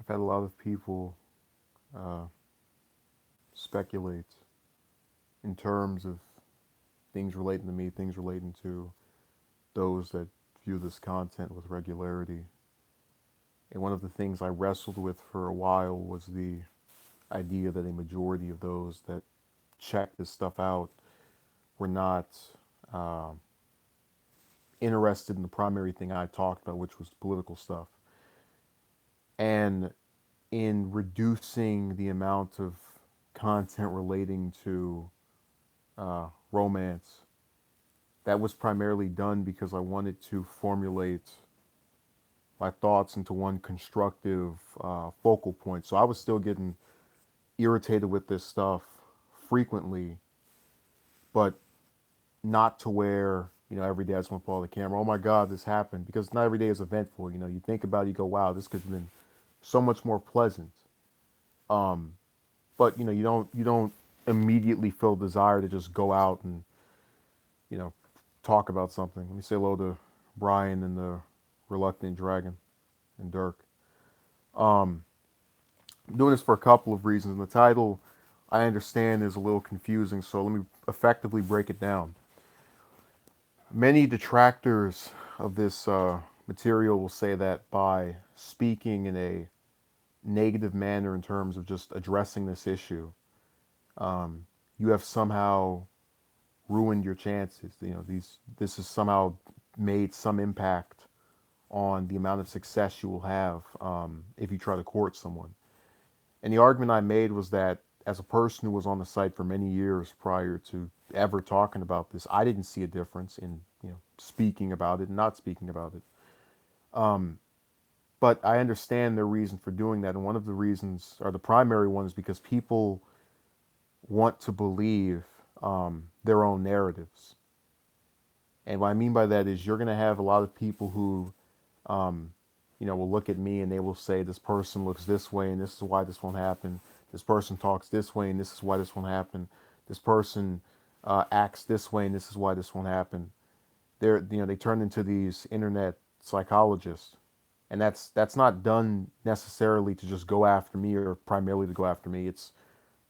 I've had a lot of people uh, speculate in terms of things relating to me, things relating to those that view this content with regularity. And one of the things I wrestled with for a while was the idea that a majority of those that check this stuff out were not um, interested in the primary thing I talked about, which was political stuff. And in reducing the amount of content relating to romance, that was primarily done because I wanted to formulate my thoughts into one constructive focal point. So I was still getting irritated with this stuff frequently, but not to where, every day I just want to pull out the camera. Oh my God, this happened. Because not every day is eventful. You think about it, you go, wow, this could have been so much more pleasant. Um, but you don't immediately feel desire to just go out and you know talk about something. Let me say hello to Brian and the Reluctant Dragon and Dirk. Um, I'm doing this for a couple of reasons. And the title, I understand, is a little confusing, so let me effectively break it down. Many detractors of this material will say that by speaking in a negative manner in terms of just addressing this issue, you have somehow ruined your chances. This has somehow made some impact on the amount of success you will have if you try to court someone. And the argument I made was that as a person who was on the site for many years prior to ever talking about this, I didn't see a difference in speaking about it and not speaking about it. Um, but I understand their reason for doing that, and one of the reasons, or the primary one, is because people want to believe their own narratives. And what I mean by that is you're going to have a lot of people who, um, will look at me and they will say, this person looks this way and this is why this won't happen. This person talks this way and this is why this won't happen. This person acts this way and this is why this won't happen. They turn into these internet psychologists. And that's not done necessarily to just go after me or primarily to go after me. It's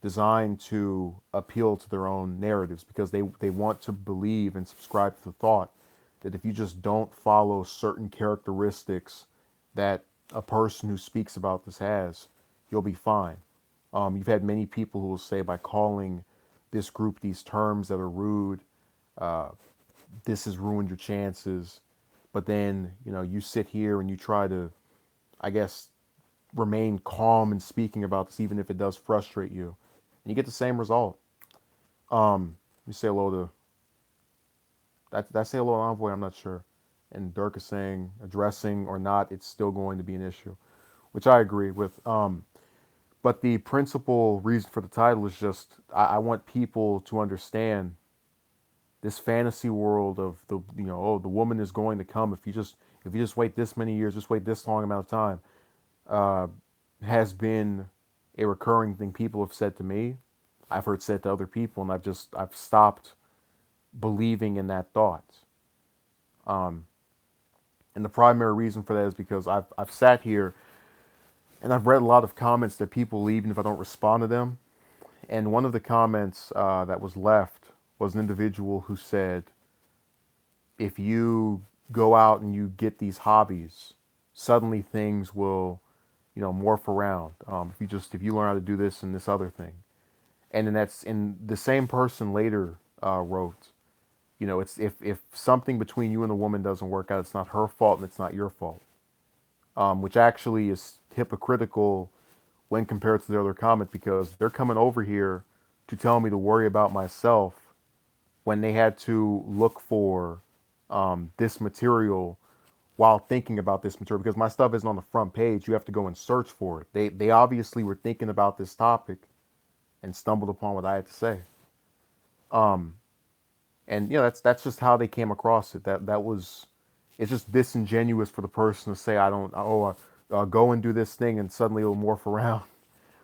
designed to appeal to their own narratives because they want to believe and subscribe to the thought that if you just don't follow certain characteristics that a person who speaks about this has, you'll be fine. You've had many people who will say by calling this group these terms that are rude, uh, this has ruined your chances. But then, you sit here and you try to, I guess, remain calm in speaking about this, even if it does frustrate you. And you get the same result. You say hello to that. Say hello to Envoy. I'm not sure. And Dirk is saying addressing or not, it's still going to be an issue, which I agree with. But the principal reason for the title is just I want people to understand this fantasy world of the woman is going to come if you just wait this many years, just wait this long amount of time, uh, has been a recurring thing people have said to me. I've heard said to other people, and I've stopped believing in that thought. Um, and the primary reason for that is because I've sat here and I've read a lot of comments that people leave, even if I don't respond to them. And one of the comments that was left was an individual who said, if you go out and you get these hobbies, suddenly things will, morph around. If you learn how to do this and this other thing, and then that's and the same person later wrote, it's if something between you and the woman doesn't work out, it's not her fault and it's not your fault, which actually is hypocritical when compared to the other comment because they're coming over here to tell me to worry about myself when they had to look for this material while thinking about this material because my stuff isn't on the front page. You have to go and search for it. They obviously were thinking about this topic and stumbled upon what I had to say. Um, and that's just how they came across it. That was it's just disingenuous for the person to say I don't go and do this thing and suddenly it'll morph around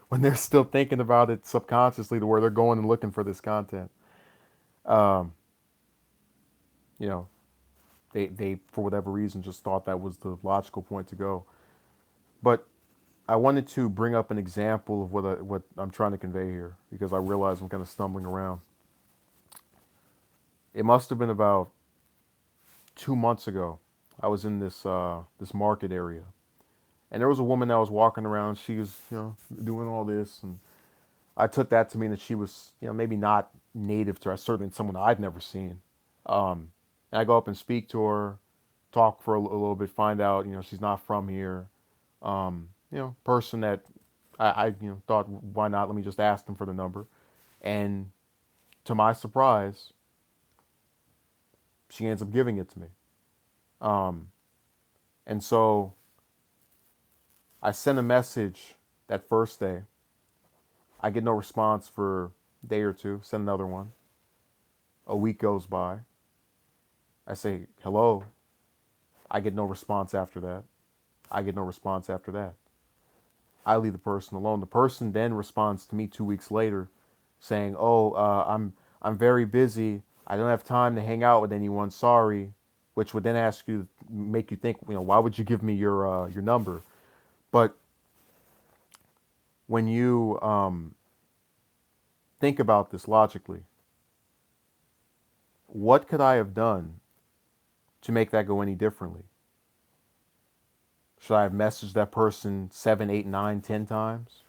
when they're still thinking about it subconsciously to where they're going and looking for this content. Um, you know, they for whatever reason just thought that was the logical point to go. But I wanted to bring up an example of what I'm trying to convey here because I realize I'm kind of stumbling around. It must have been about 2 months ago. I was in this market area, and there was a woman that was walking around. She was, doing all this, and I took that to mean that she was, maybe not native to her, certainly someone I'd never seen. And I go up and speak to her, talk for a little bit, find out, she's not from here. Person that I thought, why not? Let me just ask them for the number. And to my surprise, she ends up giving it to me. Um, and so I sent a message that first day. I get no response for a day or two. Send another one. A week goes by. I say hello. I get no response after that. I get no response after that. I leave the person alone. The person then responds to me 2 weeks later, saying, "Oh, I'm very busy. I don't have time to hang out with anyone. Sorry." Which would then make you think, why would you give me your number? But when you think about this logically, what could I have done to make that go any differently? Should I have messaged that person 7, 8, 9, 10 times?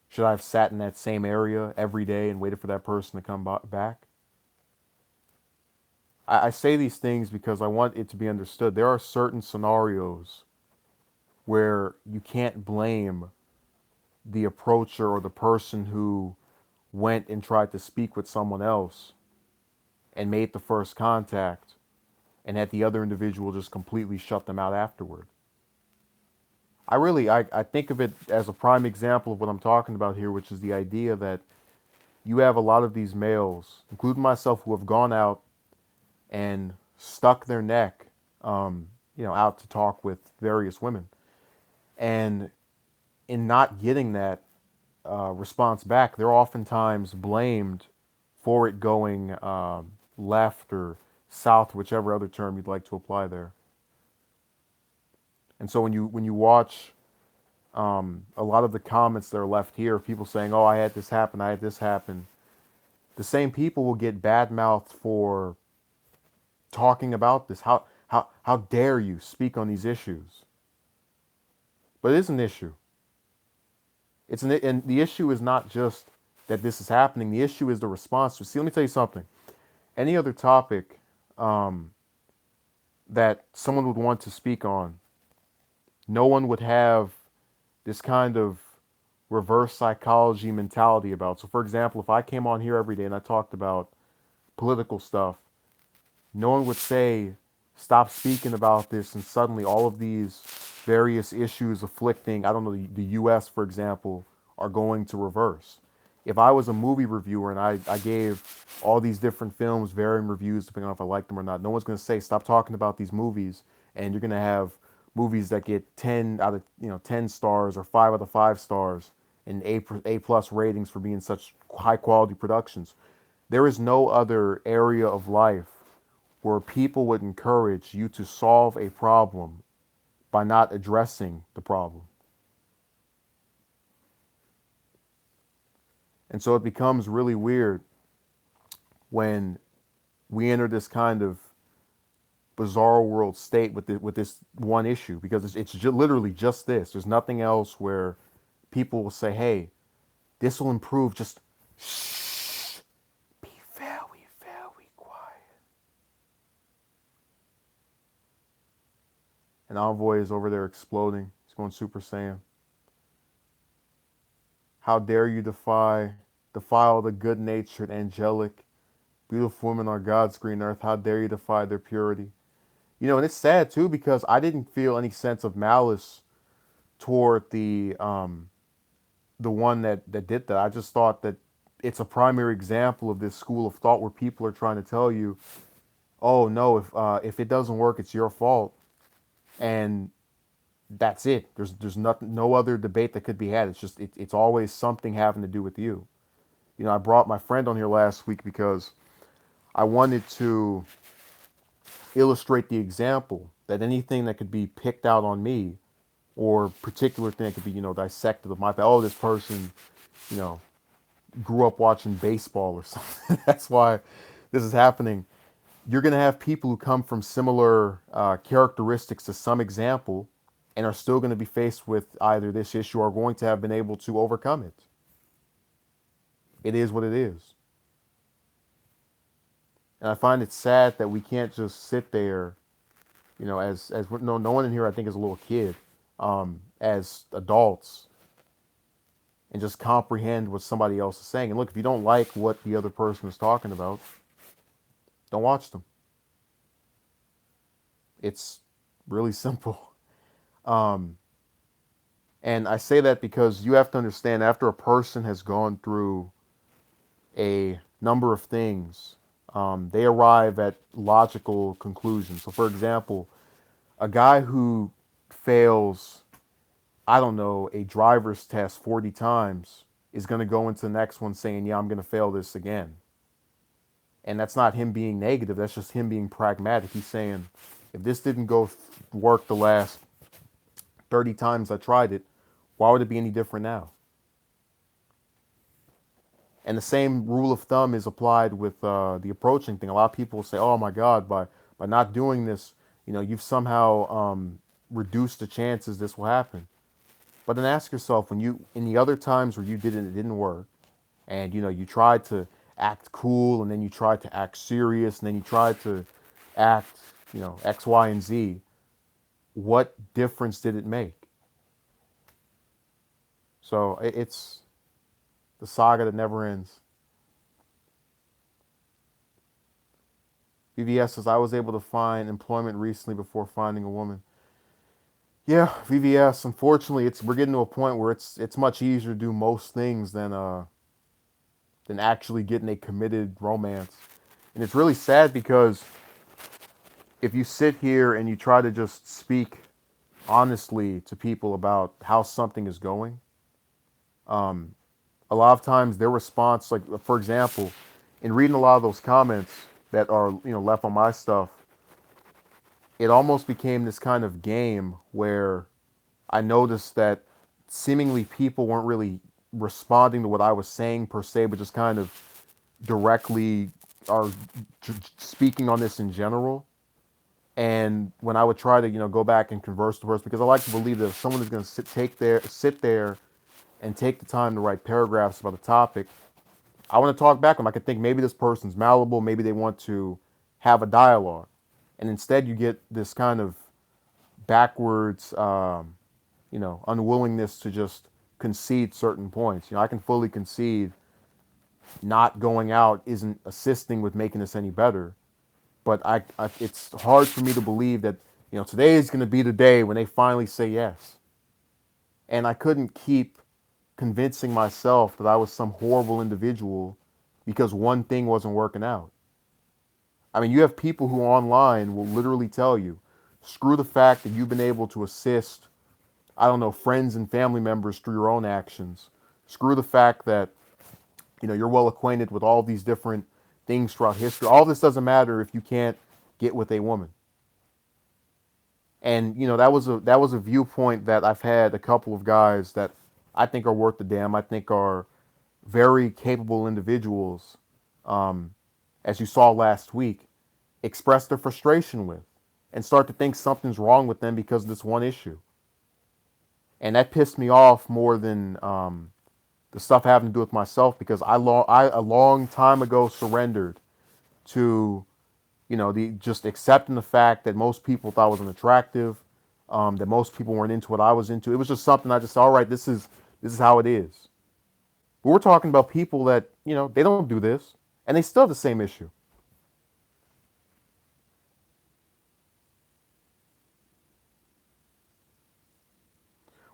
Should I have sat in that same area every day and waited for that person to come back? I say these things because I want it to be understood. There are certain scenarios where you can't blame the approacher or the person who went and tried to speak with someone else and made the first contact and had the other individual just completely shut them out afterward. I think of it as a prime example of what I'm talking about here, which is the idea that you have a lot of these males, including myself, who have gone out and stuck their neck, out to talk with various women. And in not getting that response back, they're oftentimes blamed for it going left or south, whichever other term you'd like to apply there. And so when you watch a lot of the comments that are left here, people saying, "Oh, I had this happen, I had this happen," the same people will get bad mouthed for talking about this. How dare you speak on these issues? But it is an issue. And the issue is not just that this is happening. The issue is the response to. See, let me tell you something. Any other topic um, that someone would want to speak on, no one would have this kind of reverse psychology mentality about. So, for example, if I came on here every day and I talked about political stuff, no one would say, "Stop speaking about this," and suddenly all of these various issues afflicting, I don't know, the US, for example, are going to reverse. If I was a movie reviewer and I gave all these different films varying reviews, depending on if I liked them or not, no one's going to say, "Stop talking about these movies," and you're going to have movies that get 10 out of 10 stars or 5 out of 5 stars and A plus ratings for being such high quality productions. There is no other area of life where people would encourage you to solve a problem by not addressing the problem. And so it becomes really weird when we enter this kind of bizarre world state with this one issue, because literally just this. There's nothing else where people will say, "Hey, this will improve. Just shh, be very, very quiet." And Envoy is over there exploding. He's going Super Saiyan. How dare you defile the good-natured, angelic, beautiful women on God's green earth? How dare you defy their purity? And it's sad too because I didn't feel any sense of malice toward the one that did that. I just thought that it's a primary example of this school of thought where people are trying to tell you, "Oh no, if it doesn't work, it's your fault," and that's it. There's nothing, no other debate that could be had. It's always something having to do with you. I brought my friend on here last week because I wanted to illustrate the example that anything that could be picked out on me or particular thing that could be, dissected of my, oh, this person, you know, grew up watching baseball or something. That's why this is happening. You're going to have people who come from similar characteristics to some example and are still going to be faced with either this issue or going to have been able to overcome it. It is what it is. And I find it sad that we can't just sit there, as no one in here I think is a little kid, as adults, and just comprehend what somebody else is saying. And look, if you don't like what the other person is talking about, don't watch them. It's really simple. Um, and I say that because you have to understand, after a person has gone through a number of things, they arrive at logical conclusions. So, for example, a guy who fails, I don't know, a driver's test 40 times is going to go into the next one saying, yeah, I'm going to fail this again. And that's not him being negative. That's just him being pragmatic. He's saying, if this didn't work the last 30 times I tried it, why would it be any different now? And the same rule of thumb is applied with the approaching thing. A lot of people say, oh my God, by not doing this, you've somehow reduced the chances this will happen. But then ask yourself, in the other times where you did it, it didn't work, and you tried to act cool, and then you tried to act serious, and then you tried to act, X, Y, and Z, what difference did it make? So it's the saga that never ends. VVS says, I was able to find employment recently before finding a woman. Yeah, VVS, unfortunately, we're getting to a point where it's much easier to do most things than actually getting a committed romance. And it's really sad because if you sit here and you try to just speak honestly to people about how something is going, a lot of times their response, like for example, in reading a lot of those comments that are left on my stuff, it almost became this kind of game where I noticed that seemingly people weren't really responding to what I was saying per se, but just kind of directly are speaking on this in general. And when I would try to, go back and converse with the person, because I like to believe that if someone is going to sit there and take the time to write paragraphs about a topic, I want to talk back to them. I could think maybe this person's malleable, maybe they want to have a dialogue. And instead you get this kind of backwards, unwillingness to just concede certain points. I can fully concede not going out isn't assisting with making this any better. But it's hard for me to believe that, today is going to be the day when they finally say yes. And I couldn't keep convincing myself that I was some horrible individual because one thing wasn't working out. I mean, you have people who online will literally tell you, screw the fact that you've been able to assist, I don't know, friends and family members through your own actions. Screw the fact that, you're well acquainted with all these different things throughout history. All this doesn't matter if you can't get with a woman. And that was a viewpoint that I've had a couple of guys that I think are worth the damn. I think are very capable individuals, as you saw last week, express their frustration with and start to think something's wrong with them because of this one issue. And that pissed me off more than the stuff having to do with myself, because I a long time ago surrendered to, the just accepting the fact that most people thought I was unattractive, that most people weren't into what I was into. It was just something I just said, all right, this is how it is. But we're talking about people that, they don't do this and they still have the same issue.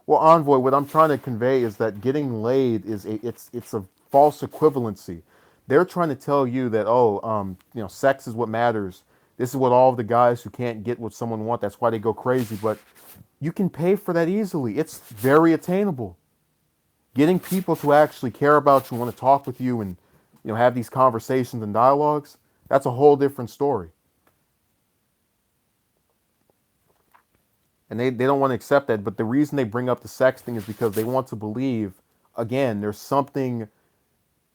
Well, Envoy, what I'm trying to convey is that getting laid is it's a false equivalency. They're trying to tell you that, sex is what matters. This is what all of the guys who can't get what someone wants, that's why they go crazy. But you can pay for that easily. It's very attainable. Getting people to actually care about you, want to talk with you, and have these conversations and dialogues, that's a whole different story. And they don't want to accept that. But the reason they bring up the sex thing is because they want to believe, again, there's something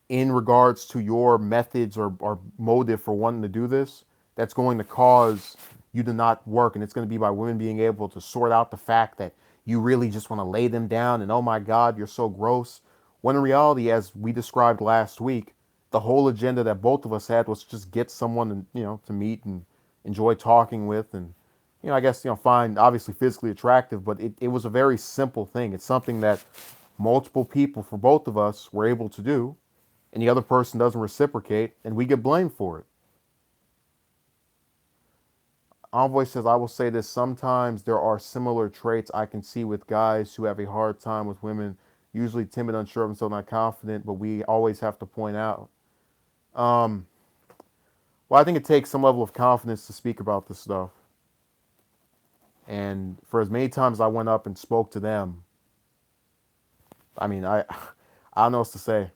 in regards to your methods or motive for wanting to do this that's going to cause you to not work. And it's going to be by women being able to sort out the fact that you really just want to lay them down and, oh my God, you're so gross. When in reality, as we described last week, the whole agenda that both of us had was just get someone to meet and enjoy talking with, and I guess find obviously physically attractive. But it was a very simple thing. It's something that multiple people, for both of us, were able to do, and the other person doesn't reciprocate, and we get blamed for it. Envoy says, I will say this, sometimes there are similar traits I can see with guys who have a hard time with women, usually timid, unsure of themselves, not confident, but we always have to point out. Um, well, I think it takes some level of confidence to speak about this stuff. And for as many times I went up and spoke to them, I mean, I don't know what to say.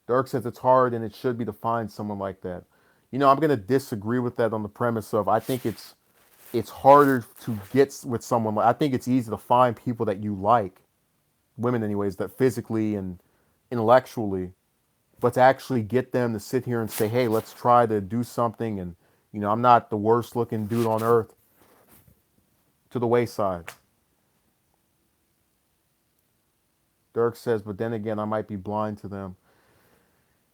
Dirk says it's hard and it should be to find someone like that. I'm going to disagree with that on the premise of I think it's harder to get with someone. I think it's easy to find people that you like, women anyways, that physically and intellectually, but to actually get them to sit here and say, hey, let's try to do something. And I'm not the worst looking dude on earth, to the wayside. Dirk says, but then again, I might be blind to them.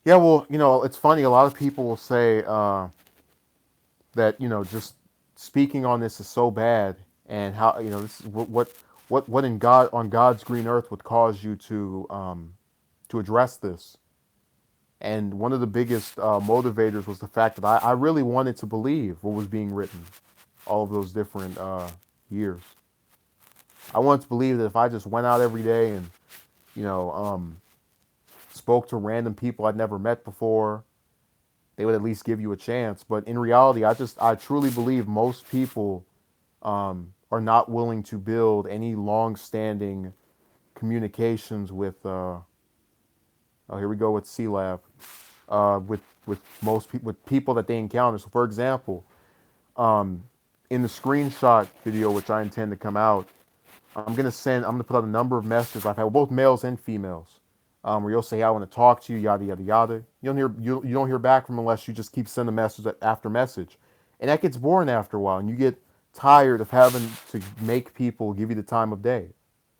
Yeah, well, it's funny. A lot of people will say that just speaking on this is so bad, and how this is what in God on God's green earth would cause you to address this. And one of the biggest motivators was the fact that I really wanted to believe what was being written, all of those different years. I wanted to believe that if I just went out every day and you know um, spoke to random people I'd never met before, they would at least give you a chance. But in reality, I truly believe most people are not willing to build any long-standing communications with. Oh, here we go with C Lab. With most people, with people that they encounter. So, for example, um, in the screenshot video, which I intend to come out, I'm gonna put out a number of messages I've had, both males and females, where you'll say, "I want to talk to you," yada yada yada. You don't hear back from them unless you just keep sending message after message, and that gets boring after a while, and you get tired of having to make people give you the time of day.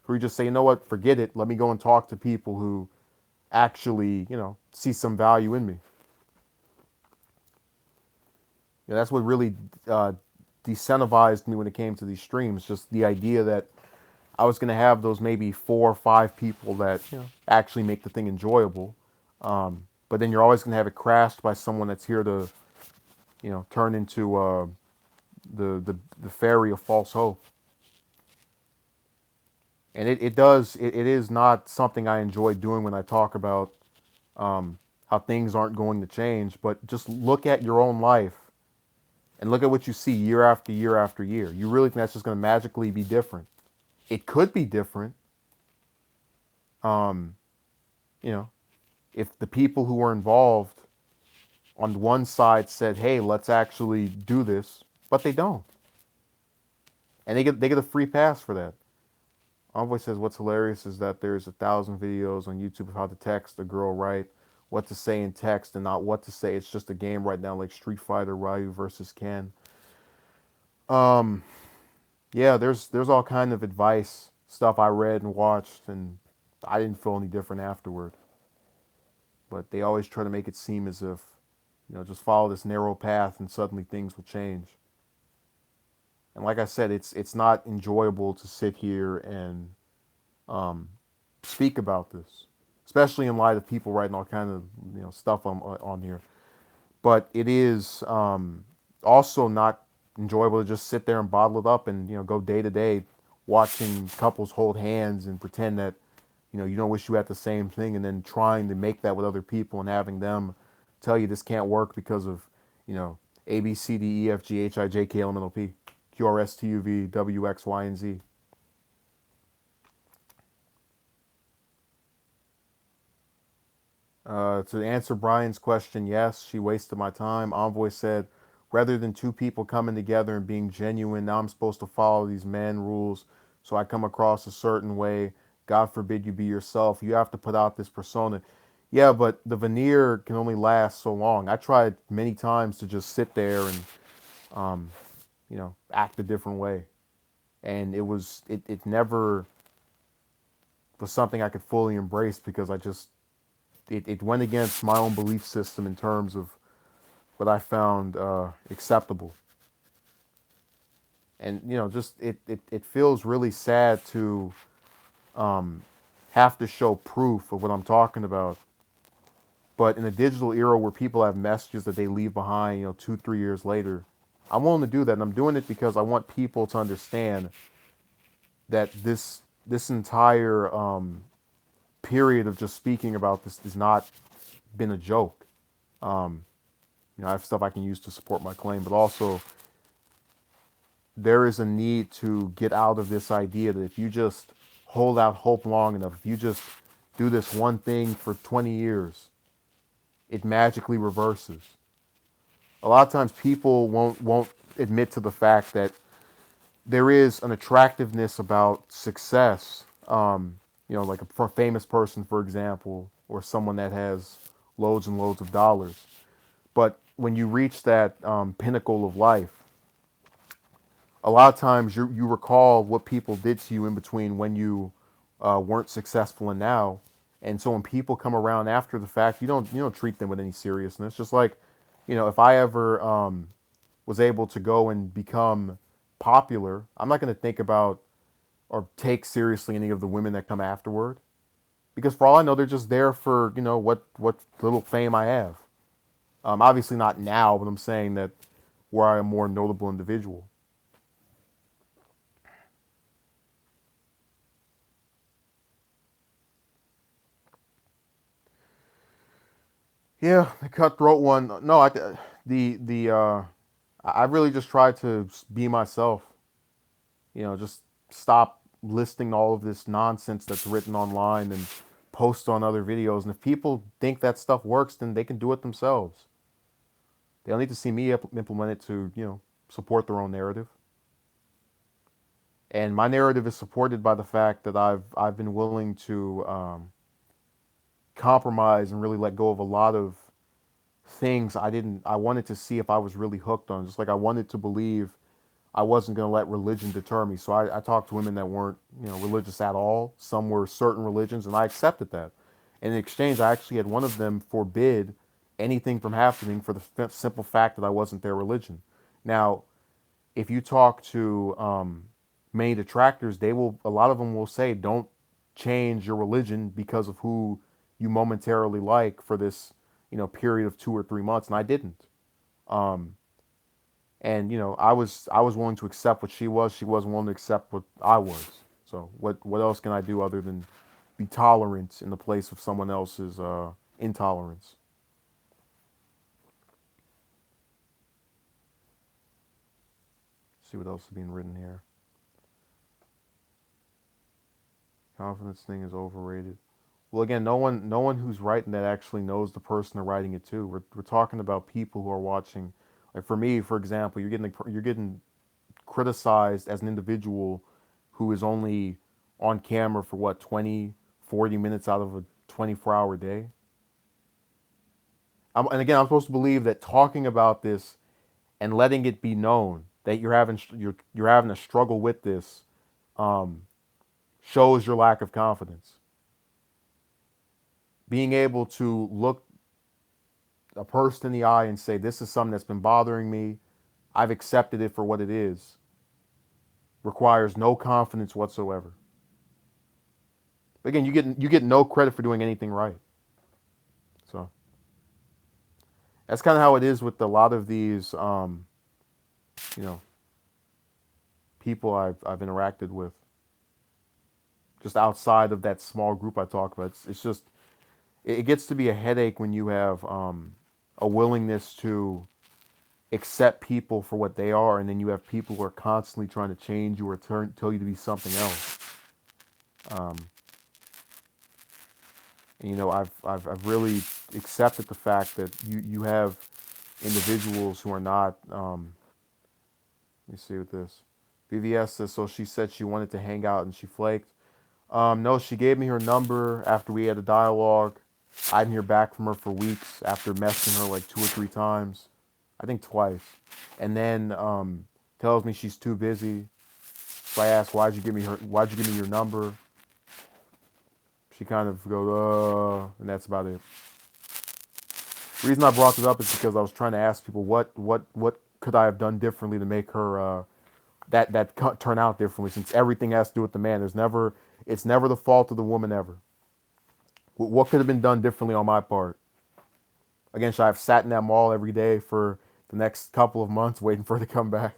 Or you just say, you know what, forget it. Let me go and talk to people who actually, see some value in me. That's what really uh, decentivized me when it came to these streams. Just the idea that I was going to have those maybe 4 or 5 people that actually make the thing enjoyable. But then you're always going to have it crashed by someone that's here to, turn into the fairy of false hope. And it is not something I enjoy doing when I talk about how things aren't going to change. But just look at your own life and look at what you see year after year after year. You really think that's just going to magically be different? It could be different. Um, you know, if the people who were involved on one side said, "Hey, let's actually do this," but they don't, and they get a free pass for that. Envoy says, "What's hilarious is that there's 1,000 videos on YouTube of how to text a girl right, what to say in text, and not what to say. It's just a game right now, like Street Fighter, Ryu versus Ken." Um, yeah, there's all kind of advice stuff I read and watched, and I didn't feel any different afterward. But they always try to make it seem as if, just follow this narrow path and suddenly things will change. And like I said, it's not enjoyable to sit here and um, speak about this, especially in light of people writing all kind of stuff on here. But it is also not enjoyable to just sit there and bottle it up and go day to day watching couples hold hands and pretend that you don't wish you had the same thing, and then trying to make that with other people and having them tell you this can't work because of A B C D E F G H I J K L M N O P Q R S T U V W X Y and Z. To answer Brian's question, yes, she wasted my time. Envoy said, rather than two people coming together and being genuine. Now I'm supposed to follow these man rules, so I come across a certain way. God forbid you be yourself. You have to put out this persona. Yeah, but the veneer can only last so long. I tried many times to just sit there and, um, act a different way, and it never was something I could fully embrace because it went against my own belief system in terms of what I found acceptable. And just it feels really sad to um, have to show proof of what I'm talking about. But in a digital era where people have messages that they leave behind, 2, 3 years later, I'm willing to do that, and I'm doing it because I want people to understand that this entire period of just speaking about this has not been a joke. Um, I have stuff I can use to support my claim, but also there is a need to get out of this idea that if you just hold out hope long enough, if you just do this one thing for 20 years, it magically reverses. A lot of times people won't admit to the fact that there is an attractiveness about success. Like a famous person, for example, or someone that has loads and loads of dollars. But when you reach that pinnacle of life, a lot of times you recall what people did to you in between when you weren't successful and now. And so when people come around after the fact, you don't treat them with any seriousness. Just like, if I ever was able to go and become popular, I'm not going to think about or take seriously any of the women that come afterward, because for all I know, they're just there for what little fame I have. Obviously not now, but I'm saying that where I am a more notable individual. Yeah, the cutthroat one. No, I really just try to be myself. Just stop listing all of this nonsense that's written online and post on other videos. And if people think that stuff works, then they can do it themselves. They don't need to see me implement it to, support their own narrative. And my narrative is supported by the fact that I've been willing to compromise and really let go of a lot of things I wanted to see if I was really hooked on. Just like I wanted to believe I wasn't going to let religion deter me. So I talked to women that weren't, religious at all. Some were certain religions, and I accepted that. And in exchange, I actually had one of them forbid anything from happening for the simple fact that I wasn't their religion. Now, if you talk to many detractors, a lot of them will say, don't change your religion because of who you momentarily like for this, period of 2 or 3 months. And I didn't. Um, and I was willing to accept what she was. She wasn't willing to accept what I was. So what else can I do other than be tolerant in the place of someone else's intolerance? See what else is being written here. Confidence thing is overrated. Well, again, no one who's writing that actually knows the person they're writing it to. We're talking about people who are watching. Like for me, for example, you're getting criticized as an individual who is only on camera for what, 20, 40 minutes out of a 24-hour day. And again, I'm supposed to believe that talking about this and letting it be known that you're having a struggle with this um, shows your lack of confidence. Being able to look a person in the eye and say, this is something that's been bothering me, I've accepted it for what it is, requires no confidence whatsoever. Again, you get no credit for doing anything right. So that's kind of how it is with a lot of these, you know, people I've interacted with, just outside of that small group I talk about. It's just it gets to be a headache when you have a willingness to accept people for what they are, and then you have people who are constantly trying to change you or tell you to be something else. Um, and, I've really accepted the fact that you have individuals who are not. Let me see with this. BVS says, so she said she wanted to hang out and she flaked. No, she gave me her number after we had a dialogue. I didn't hear back from her for weeks after messaging her like 2 or 3 times. I think twice. And then tells me she's too busy. So I asked, why'd you give me your number? She kind of goes, and that's about it. The reason I brought it up is because I was trying to ask people what could I have done differently to make her turn out differently, since everything has to do with the man. It's never the fault of the woman ever. What could have been done differently on my part? Again, should I have sat in that mall every day for the next couple of months waiting for her to come back?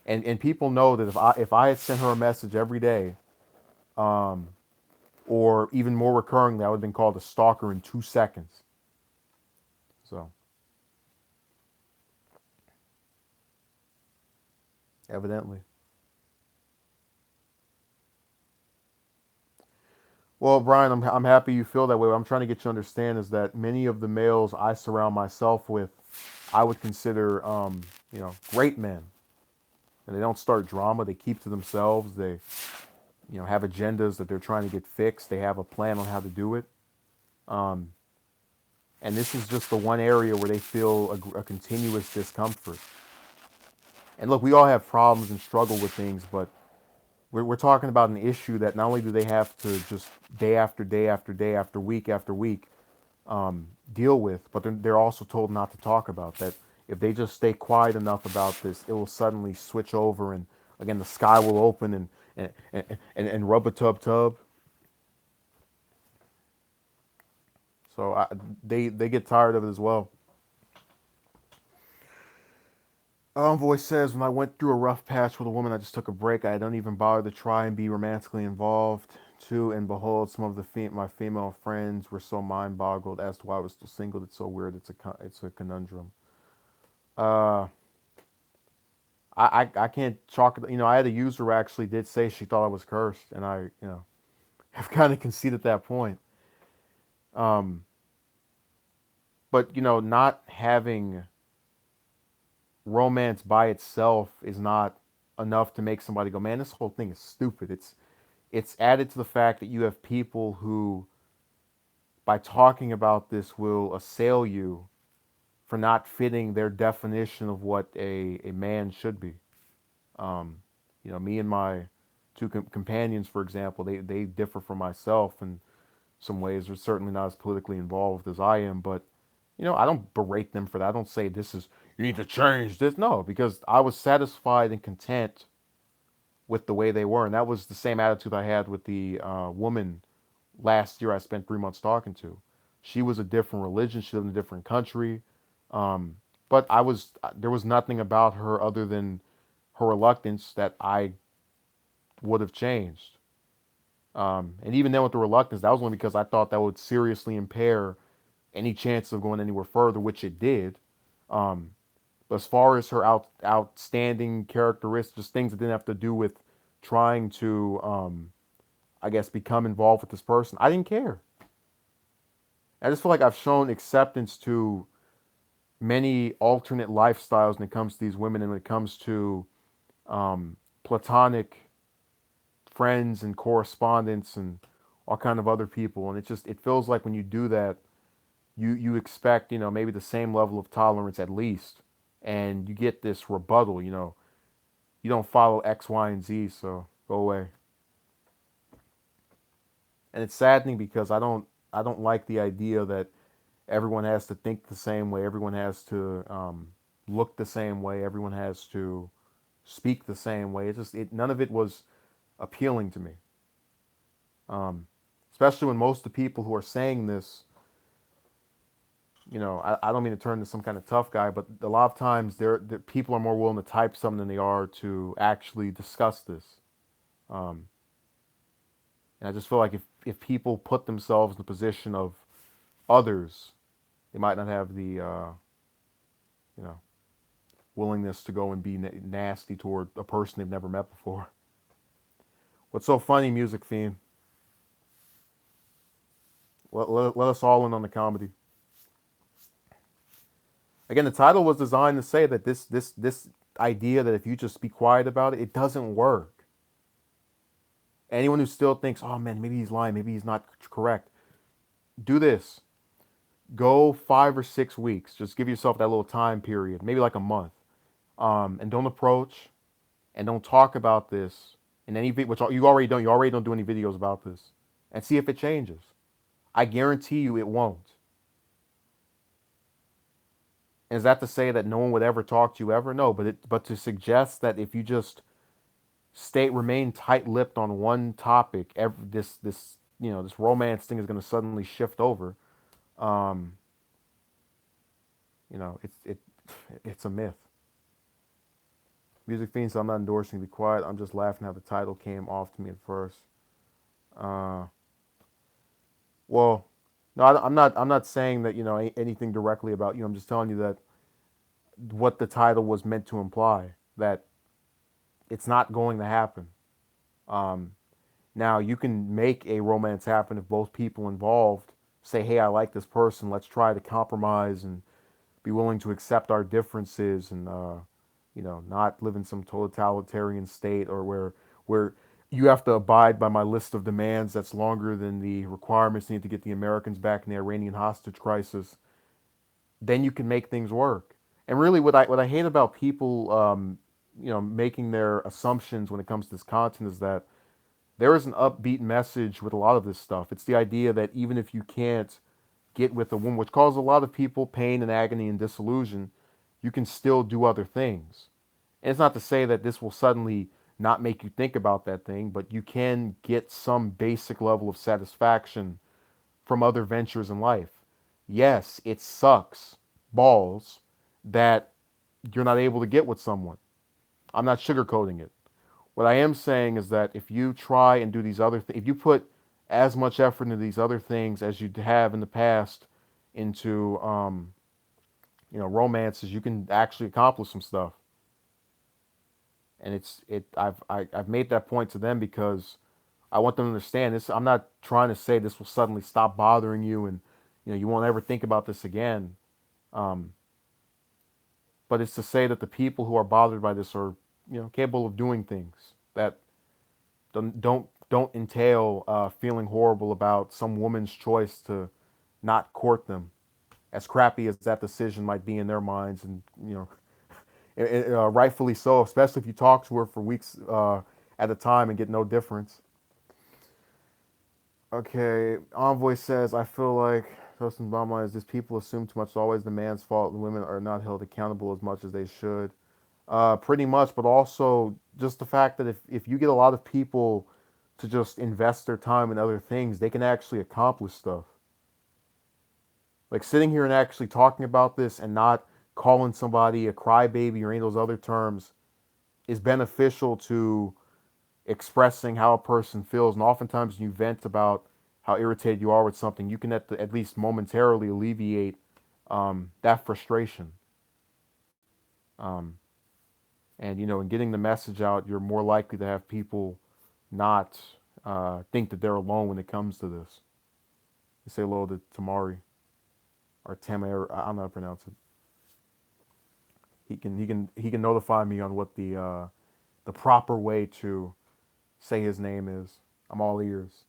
And people know that if I had sent her a message every day, um, or even more recurringly, I would have been called a stalker in 2 seconds. So evidently. Well, Brian, I'm happy you feel that way. What I'm trying to get you to understand is that many of the males I surround myself with, I would consider, great men. And they don't start drama. They keep to themselves. They, have agendas that they're trying to get fixed. They have a plan on how to do it. Um, and this is just the one area where they feel a continuous discomfort. And look, we all have problems and struggle with things, but we're talking about an issue that not only do they have to just day after day after day after week deal with, but they're also told not to talk about that. If they just stay quiet enough about this, it will suddenly switch over, and again the sky will open and rub a tub. So they get tired of it as well. Envoy says, when I went through a rough patch with a woman, I just took a break. I don't even bother to try and be romantically involved. Too, and behold, some of my female friends were so mind boggled as to why I was still single. It's so weird. It's a conundrum. Uh, I can't chalk it. I had a user who actually did say she thought I was cursed, and I have kind of conceded that point. Um, but not having romance by itself is not enough to make somebody go, man, this whole thing is stupid. It's added to the fact that you have people who, by talking about this, will assail you for not fitting their definition of what a man should be. Um, me and my two companions, for example, they differ from myself in some ways. They're certainly not as politically involved as I am, but I don't berate them for that. I don't say this is you need to change this. No, because I was satisfied and content with the way they were, and that was the same attitude I had with the woman last year I spent 3 months talking to. She was a different religion. She lived in a different country. Um, but there was nothing about her other than her reluctance that I would have changed. And even then with the reluctance, that was only because I thought that would seriously impair any chance of going anywhere further, which it did. Um, but as far as her outstanding characteristics, just things that didn't have to do with trying to, I guess, become involved with this person, I didn't care. I just feel like I've shown acceptance to many alternate lifestyles when it comes to these women and when it comes to platonic friends and correspondence and all kind of other people. And it feels like when you do that, you expect, maybe the same level of tolerance at least, and you get this rebuttal, you don't follow X, Y, and Z, so go away. And it's saddening because I don't like the idea that everyone has to think the same way, everyone has to look the same way, everyone has to speak the same way. None of it was appealing to me. Um, Especially when most of the people who are saying this, I don't mean to turn into some kind of tough guy, but a lot of times people are more willing to type something than they are to actually discuss this. Um, and I just feel like if people put themselves in the position of others, they might not have the you know willingness to go and be nasty toward a person they've never met before. What's so funny, Music Fiend? Let us all in on the comedy. Again, the title was designed to say that this idea that if you just be quiet about it, it doesn't work. Anyone who still thinks, oh man, maybe he's lying, maybe he's not correct, do this. Go 5 or 6 weeks. Just give yourself that little time period, maybe like a month, and don't approach and don't talk about this in any which you already don't. You already don't do any videos about this, and see if it changes. I guarantee you, it won't. And is that to say that no one would ever talk to you ever? No, but to suggest that if you just remain tight-lipped on one topic, this this romance thing is going to suddenly shift over. Um, it's a myth. Music Fiends, I'm not endorsing. Be quiet. I'm just laughing how the title came off to me at first. Uh, well, no, I'm not. I'm not saying that anything directly about you. I'm just telling you that what the title was meant to imply, that it's not going to happen. Um, Now you can make a romance happen if both people involved say, "Hey, I like this person. Let's try to compromise and be willing to accept our differences and not live in some totalitarian state or where you have to abide by my list of demands that's longer than the requirements needed to get the Americans back in the Iranian hostage crisis." Then you can make things work. And really, what I hate about people, making their assumptions when it comes to this content is that there is an upbeat message with a lot of this stuff. It's the idea that even if you can't get with a woman, which causes a lot of people pain and agony and disillusion, you can still do other things. And it's not to say that this will suddenly not make you think about that thing, but you can get some basic level of satisfaction from other ventures in life. Yes, it sucks balls that you're not able to get with someone. I'm not sugarcoating it. What I am saying is that if you try and do these other things, if you put as much effort into these other things as you have in the past into romances, you can actually accomplish some stuff. And I've made that point to them because I want them to understand this. I'm not trying to say this will suddenly stop bothering you and you won't ever think about this again. Um, but it's to say that the people who are bothered by this are capable of doing things that don't entail feeling horrible about some woman's choice to not court them, as crappy as that decision might be in their minds, and rightfully so, especially if you talk to her for weeks at a time and get no difference. Okay, Envoy says, I feel like Toasting Bama is just people assume too much. It's always the man's fault, and women are not held accountable as much as they should. Pretty much, but also just the fact that if you get a lot of people to just invest their time in other things, they can actually accomplish stuff. Like sitting here and actually talking about this and not calling somebody a crybaby or any of those other terms is beneficial to expressing how a person feels. And oftentimes, when you vent about how irritated you are with something, you can at least momentarily alleviate that frustration. Um, and in getting the message out, you're more likely to have people not think that they're alone when it comes to this. You say hello to Tamari or Tamer. I don't know how to pronounce it. He can notify me on what the proper way to say his name is. I'm all ears.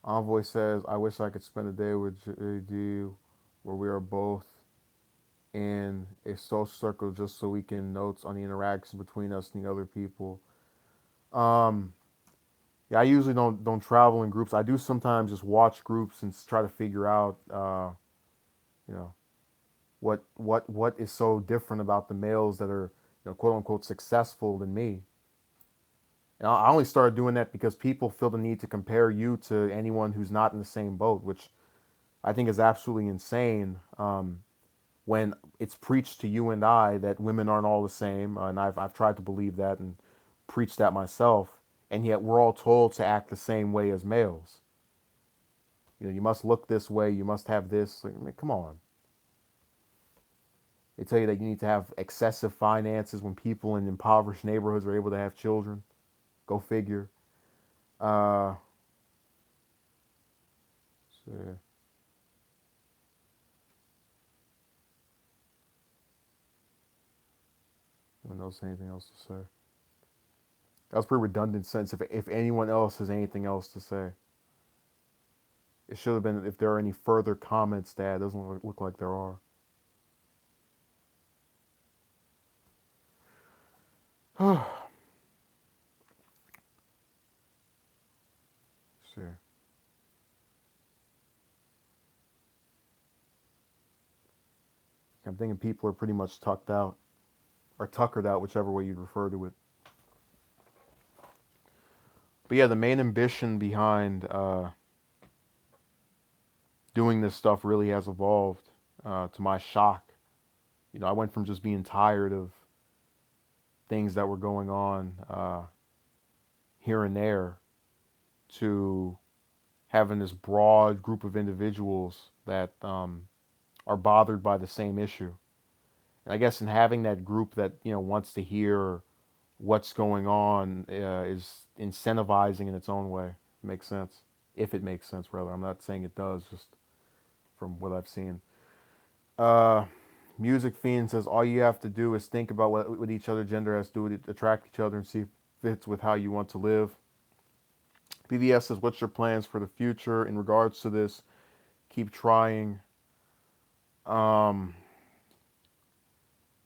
Envoy says, I wish I could spend a day with JD where we are both in a social circle just so we can notes on the interaction between us and the other people. Um, yeah, I usually don't travel in groups. I do sometimes just watch groups and try to figure out, you know, what is so different about the males that are, quote unquote successful than me. And I only started doing that because people feel the need to compare you to anyone who's not in the same boat, which I think is absolutely insane. When it's preached to you and I that women aren't all the same, and I've tried to believe that and preach that myself, and yet we're all told to act the same way as males. You must look this way, you must have this. Like, I mean, come on. They tell you that you need to have excessive finances when people in impoverished neighborhoods are able to have children. Go figure. Uh, so yeah. Anyone else anything else to say? That was pretty redundant sense. If anyone else has anything else to say, it should have been if there are any further comments to add. Doesn't look like there are. Sure. I'm thinking people are pretty much tucked out or tuckered out, whichever way you'd refer to it. But yeah, the main ambition behind doing this stuff really has evolved. To my shock, I went from just being tired of things that were going on here and there to having this broad group of individuals that are bothered by the same issue. And I guess in having that group that wants to hear what's going on is incentivizing in its own way. It makes sense. If it makes sense, rather. I'm not saying it does, just from what I've seen. Uh, Music Fiend says all you have to do is think about what each other gender has to do to attract each other and see if it fits with how you want to live. BVS says, what's your plans for the future in regards to this? Keep trying. Um,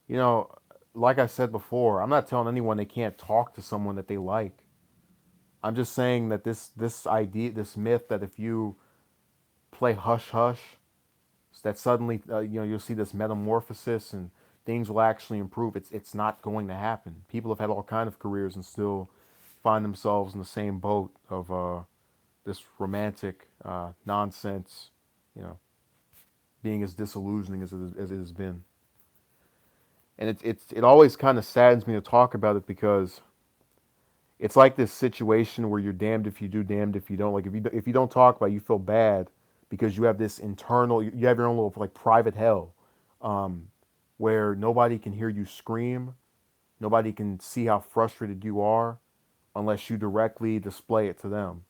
you know, like I said before, I'm not telling anyone they can't talk to someone that they like. I'm just saying that this idea, this myth that if you play hush hush, that suddenly you'll see this metamorphosis and things will actually improve. It's not going to happen. People have had all kind of careers and still find themselves in the same boat of this romantic nonsense, you know, being as disillusioning as it has been. And it always kind of saddens me to talk about it because it's like this situation where you're damned if you do, damned if you don't. Like if you don't talk about it, you feel bad because you have this internal, you have your own little like private hell, um, where nobody can hear you scream, nobody can see how frustrated you are, unless you directly display it to them.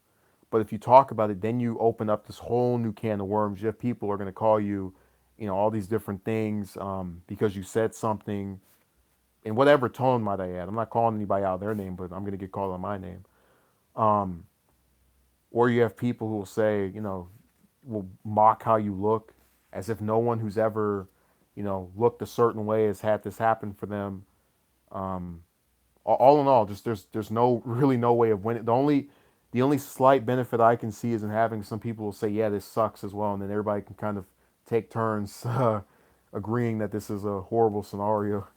But if you talk about it, then you open up this whole new can of worms. You have people who are going to call you, all these different things because you said something in whatever tone might I add. I'm not calling anybody out their name, but I'm going to get called on my name. Um, or you have people who will say, will mock how you look, as if no one who's ever, looked a certain way has had this happen for them. Um, all in all, just there's no really no way of winning. The only slight benefit I can see is in having some people will say, yeah, this sucks as well, and then everybody can kind of take turns agreeing that this is a horrible scenario.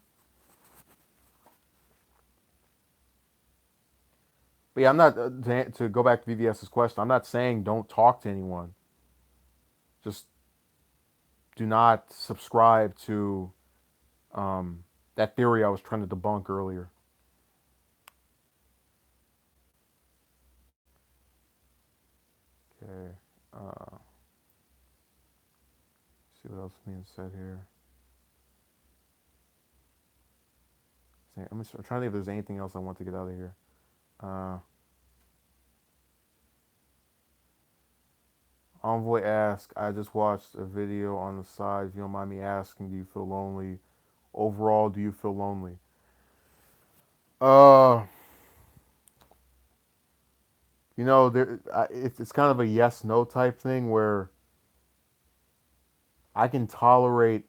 But yeah, I'm not to go back to VVS's question. I'm not saying don't talk to anyone. Just do not subscribe to um, that theory I was trying to debunk earlier. Okay. See what else is being said here. I'm trying to think if there's anything else I want to get out of here. Uh, Envoy asks, I just watched a video on the side. If you don't mind me asking, do you feel lonely? Overall, do you feel lonely? Uh, it's kind of a yes no type thing where I can tolerate.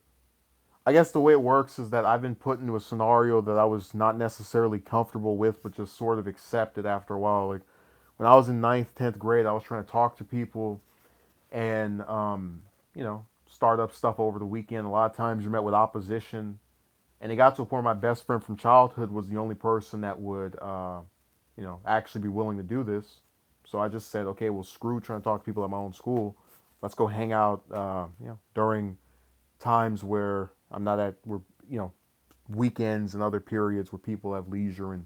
I guess the way it works is that I've been put into a scenario that I was not necessarily comfortable with, but just sort of accepted after a while. Like when I was in ninth, 10th grade, I was trying to talk to people and start up stuff over the weekend. A lot of times you're met with opposition, and it got to a point where my best friend from childhood was the only person that would actually be willing to do this. So I just said, okay, well, screw trying to talk to people at my own school. Let's go hang out, during times where I'm not at, where you know, weekends and other periods where people have leisure and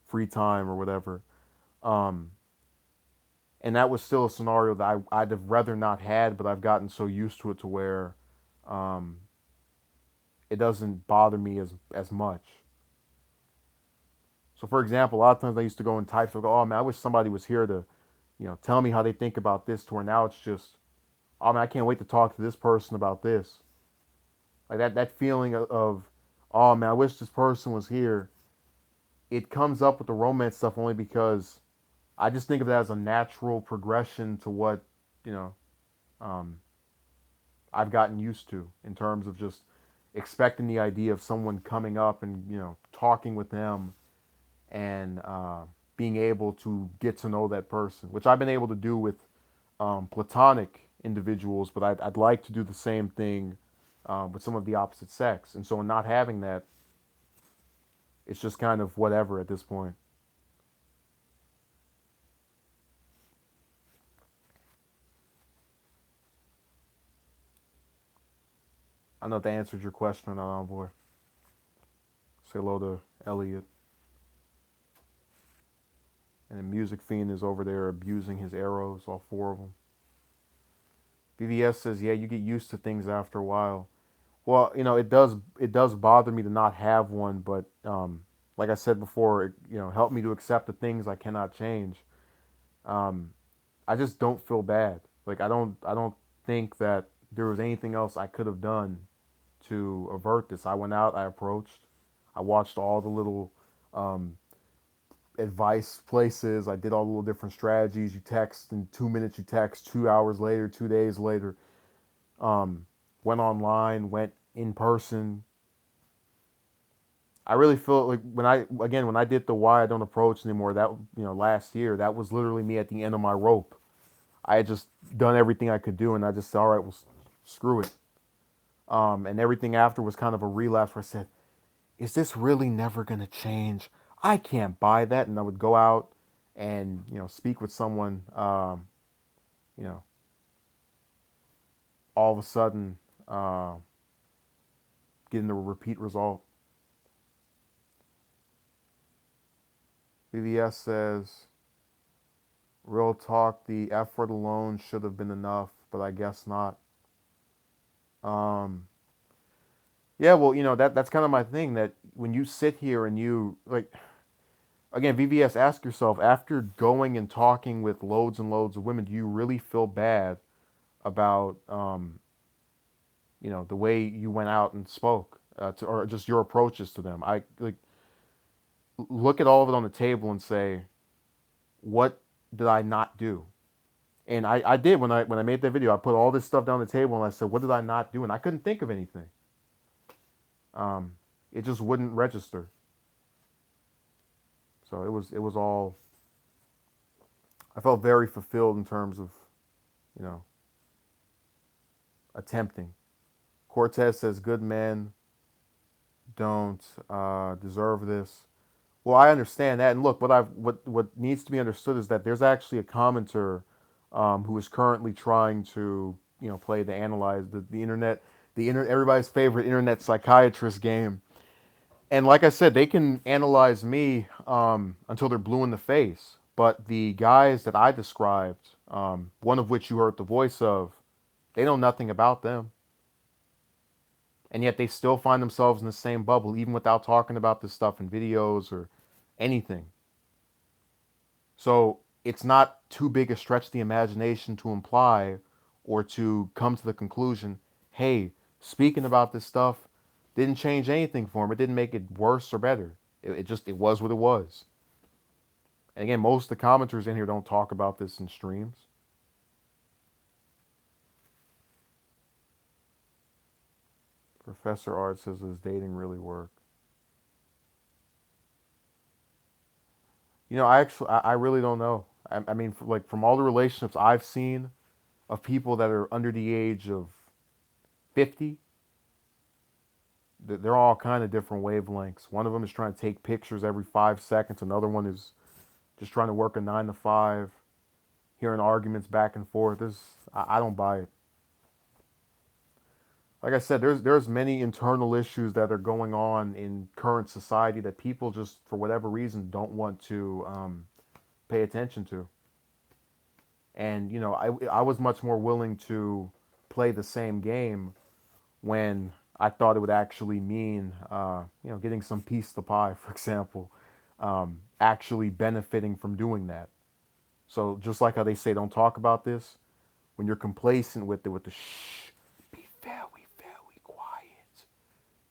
free time or whatever. Um, and that was still a scenario that I'd have rather not had, but I've gotten so used to it to where um, it doesn't bother me as much. So for example, a lot of times I used to go and type, so go, oh man, I wish somebody was here to, tell me how they think about this. To where now it's just, oh man, I can't wait to talk to this person about this. Like that feeling of, oh man, I wish this person was here. It comes up with the romance stuff only because I just think of that as a natural progression to what, you know, um, I've gotten used to in terms of just expecting the idea of someone coming up and talking with them and being able to get to know that person, which I've been able to do with platonic individuals, but I'd like to do the same thing with some of the opposite sex. And so, in not having that, it's just kind of whatever at this point. I don't know if that answered your question or not, boy. Say hello to Elliot. And the Music Fiend is over there abusing his arrows, all four of them. BVS says, "Yeah, you get used to things after a while." Well, it does bother me to not have one, but like I said before, it helped me to accept the things I cannot change. Um, I just don't feel bad. Like I don't think that there was anything else I could have done to avert this. I went out, I approached, I watched all the little um, advice places. I did all the little different strategies. You text in 2 minutes, you text 2 hours later, 2 days later. Um, Went online, went in person. I really feel like when I did the why I don't approach anymore, that last year, that was literally me at the end of my rope. I had just done everything I could do, and I just said, all right, well, screw it. And everything after was kind of a relapse where I said, is this really never gonna change? I can't buy that. And I would go out and speak with someone. You know, all of a sudden, uh, getting the repeat result. BVS says, real talk, the effort alone should have been enough, but I guess not. Um, yeah, well, that's kind of my thing. That when you sit here and you like, again, VVS, ask yourself after going and talking with loads and loads of women, do you really feel bad about the way you went out and spoke or just your approaches to them? I like look at all of it on the table and say, what did I not do? And I did when I made that video. I put all this stuff down the table and I said, what did I not do? And I couldn't think of anything. Um, it just wouldn't register. So it was all. I felt very fulfilled in terms of you know attempting. Cortez says, good men don't deserve this. Well, I understand that, and look, what needs to be understood is that there's actually a commenter who is currently trying to play the analyze the internet, everybody's favorite internet psychiatrist game. And like I said, they can analyze me until they're blue in the face. But the guys that I described, one of which you heard the voice of, they know nothing about them, and yet they still find themselves in the same bubble, even without talking about this stuff in videos or anything. So it's not too big a stretch of the imagination to imply or to come to the conclusion, hey, speaking about this stuff didn't change anything for him. It didn't make it worse or better. It was what it was. And again, most of the commenters in here don't talk about this in streams. Professor Art says, does dating really work? I really don't know. I mean, like from all the relationships I've seen of people that are under the age of 50, they're all kind of different wavelengths. One of them is trying to take pictures every 5 seconds. Another one is just trying to work a 9 to 5, hearing arguments back and forth. I don't buy it. Like I said, there's many internal issues that are going on in current society that people just for whatever reason don't want to pay attention to. And I was much more willing to play the same game when I thought it would actually mean, getting some piece of the pie, for example, actually benefiting from doing that. So just like how they say, don't talk about this, when you're complacent with the shh, be very, very quiet,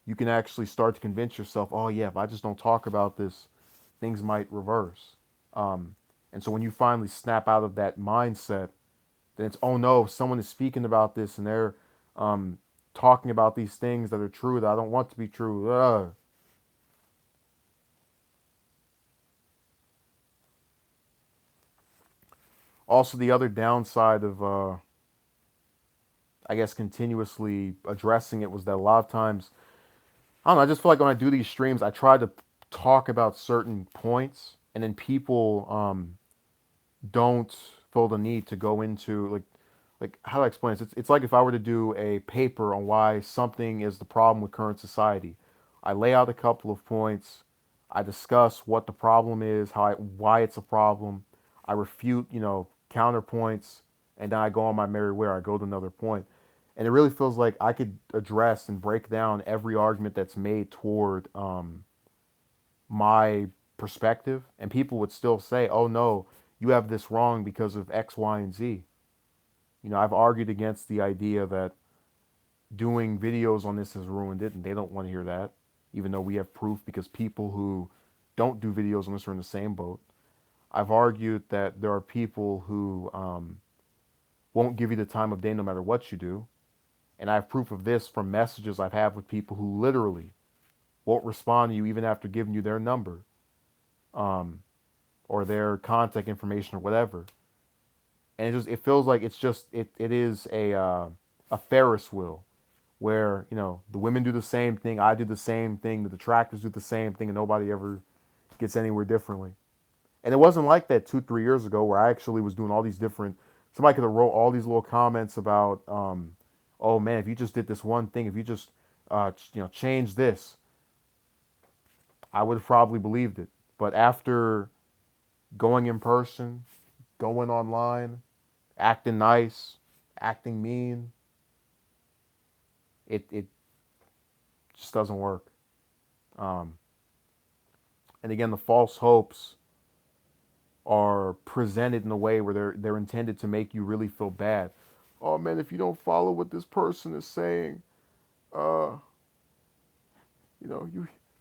you can actually start to convince yourself, oh yeah, if I just don't talk about this, things might reverse. Um, and so when you finally snap out of that mindset, then it's, oh no, someone is speaking about this and they're um, talking about these things that are true that I don't want to be true. Also, the other downside of, I guess, continuously addressing it was that a lot of times, I don't know, I just feel like when I do these streams, I try to talk about certain points, and then people don't feel the need to go into like how do I explain this? It's like if I were to do a paper on why something is the problem with current society. I lay out a couple of points. I discuss what the problem is, why it's a problem. I refute, counterpoints, and then I go on my merry way. I go to another point, and it really feels like I could address and break down every argument that's made toward my perspective, and people would still say, "Oh no, you have this wrong because of X, Y, and Z." I've argued against the idea that doing videos on this has ruined it, and they don't want to hear that, even though we have proof because people who don't do videos on this are in the same boat. I've argued that there are people who won't give you the time of day no matter what you do, and I have proof of this from messages I've had with people who literally won't respond to you even after giving you their number, um, or their contact information or whatever. And it feels like it is a Ferris wheel where the women do the same thing, I do the same thing, the detractors do the same thing, and nobody ever gets anywhere differently. And it wasn't like that 2 3 years ago where I actually was doing all these different. Somebody could have wrote all these little comments about, oh man, if you just did this one thing, if you just change this, I would have probably believed it. But after going in person, going online, acting nice, acting mean, it just doesn't work. Um, and again, the false hopes are presented in a way where they're intended to make you really feel bad. Oh man, if you don't follow what this person is saying, uh, you know,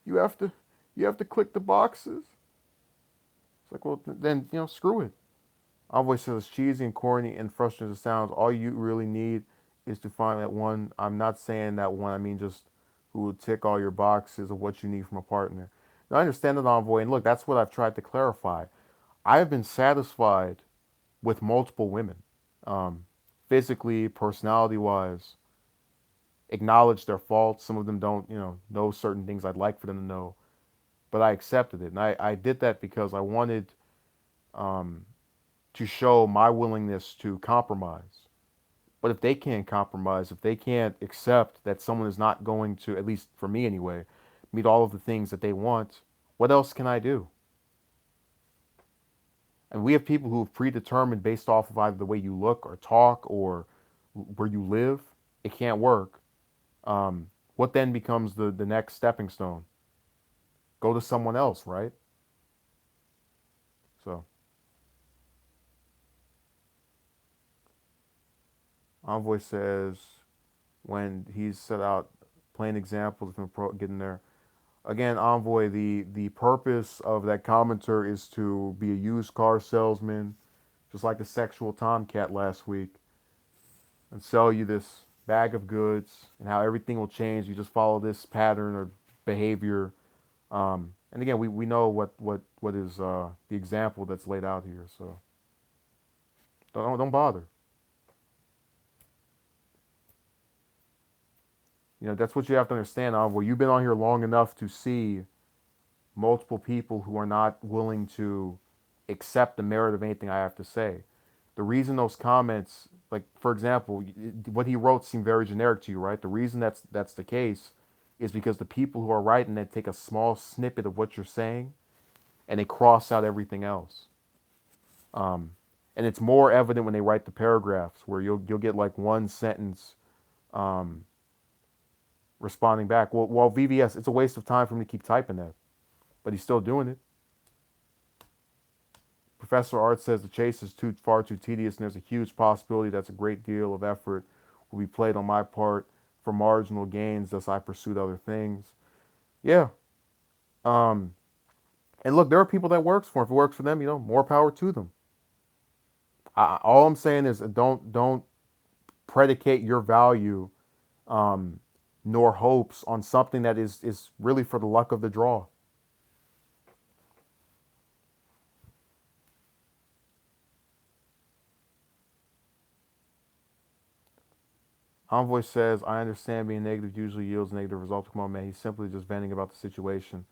you have to you have to click the boxes. It's like, well, then screw it. Envoy says as cheesy and corny and frustrating as it sounds, all you really need is to find that one. I'm not saying that one. I mean just who will tick all your boxes of what you need from a partner. Now I understand that, Envoy, and look, that's what I've tried to clarify. I have been satisfied with multiple women, um, physically, personality wise, acknowledge their faults. Some of them don't, know certain things I'd like for them to know, but I accepted it. And I did that because I wanted um, to show my willingness to compromise. But if they can't compromise, if they can't accept that someone is not going to, at least for me anyway, meet all of the things that they want, what else can I do? And we have people who have predetermined based off of either the way you look or talk or where you live. It can't work. What then becomes the next stepping stone? Go to someone else, right? So Envoy says when he's set out plain examples of him getting there. Again, Envoy, the purpose of that commenter is to be a used car salesman, just like the sexual tomcat last week, and sell you this bag of goods and how everything will change. You just follow this pattern or behavior. And again, we know what is the example that's laid out here. So don't bother. That's what you have to understand, Envoy. You've been on here long enough to see multiple people who are not willing to accept the merit of anything I have to say. The reason those comments, like for example, what he wrote seemed very generic to you, right? The reason that's the case is because the people who are writing that take a small snippet of what you're saying and they cross out everything else. Um, and it's more evident when they write the paragraphs where you'll get like one sentence um, responding back. Well, VVS, it's a waste of time for me to keep typing that, but he's still doing it. Professor Art says the chase is far too tedious, and there's a huge possibility that's a great deal of effort will be played on my part for marginal gains, thus I pursued other things. Yeah. Um, and look, there are people that works for. If it works for them, more power to them. All I'm saying is don't predicate your value um, nor hopes on something that is really for the luck of the draw. Envoy says, I understand being negative usually yields negative results. Come on, man. He's simply just venting about the situation.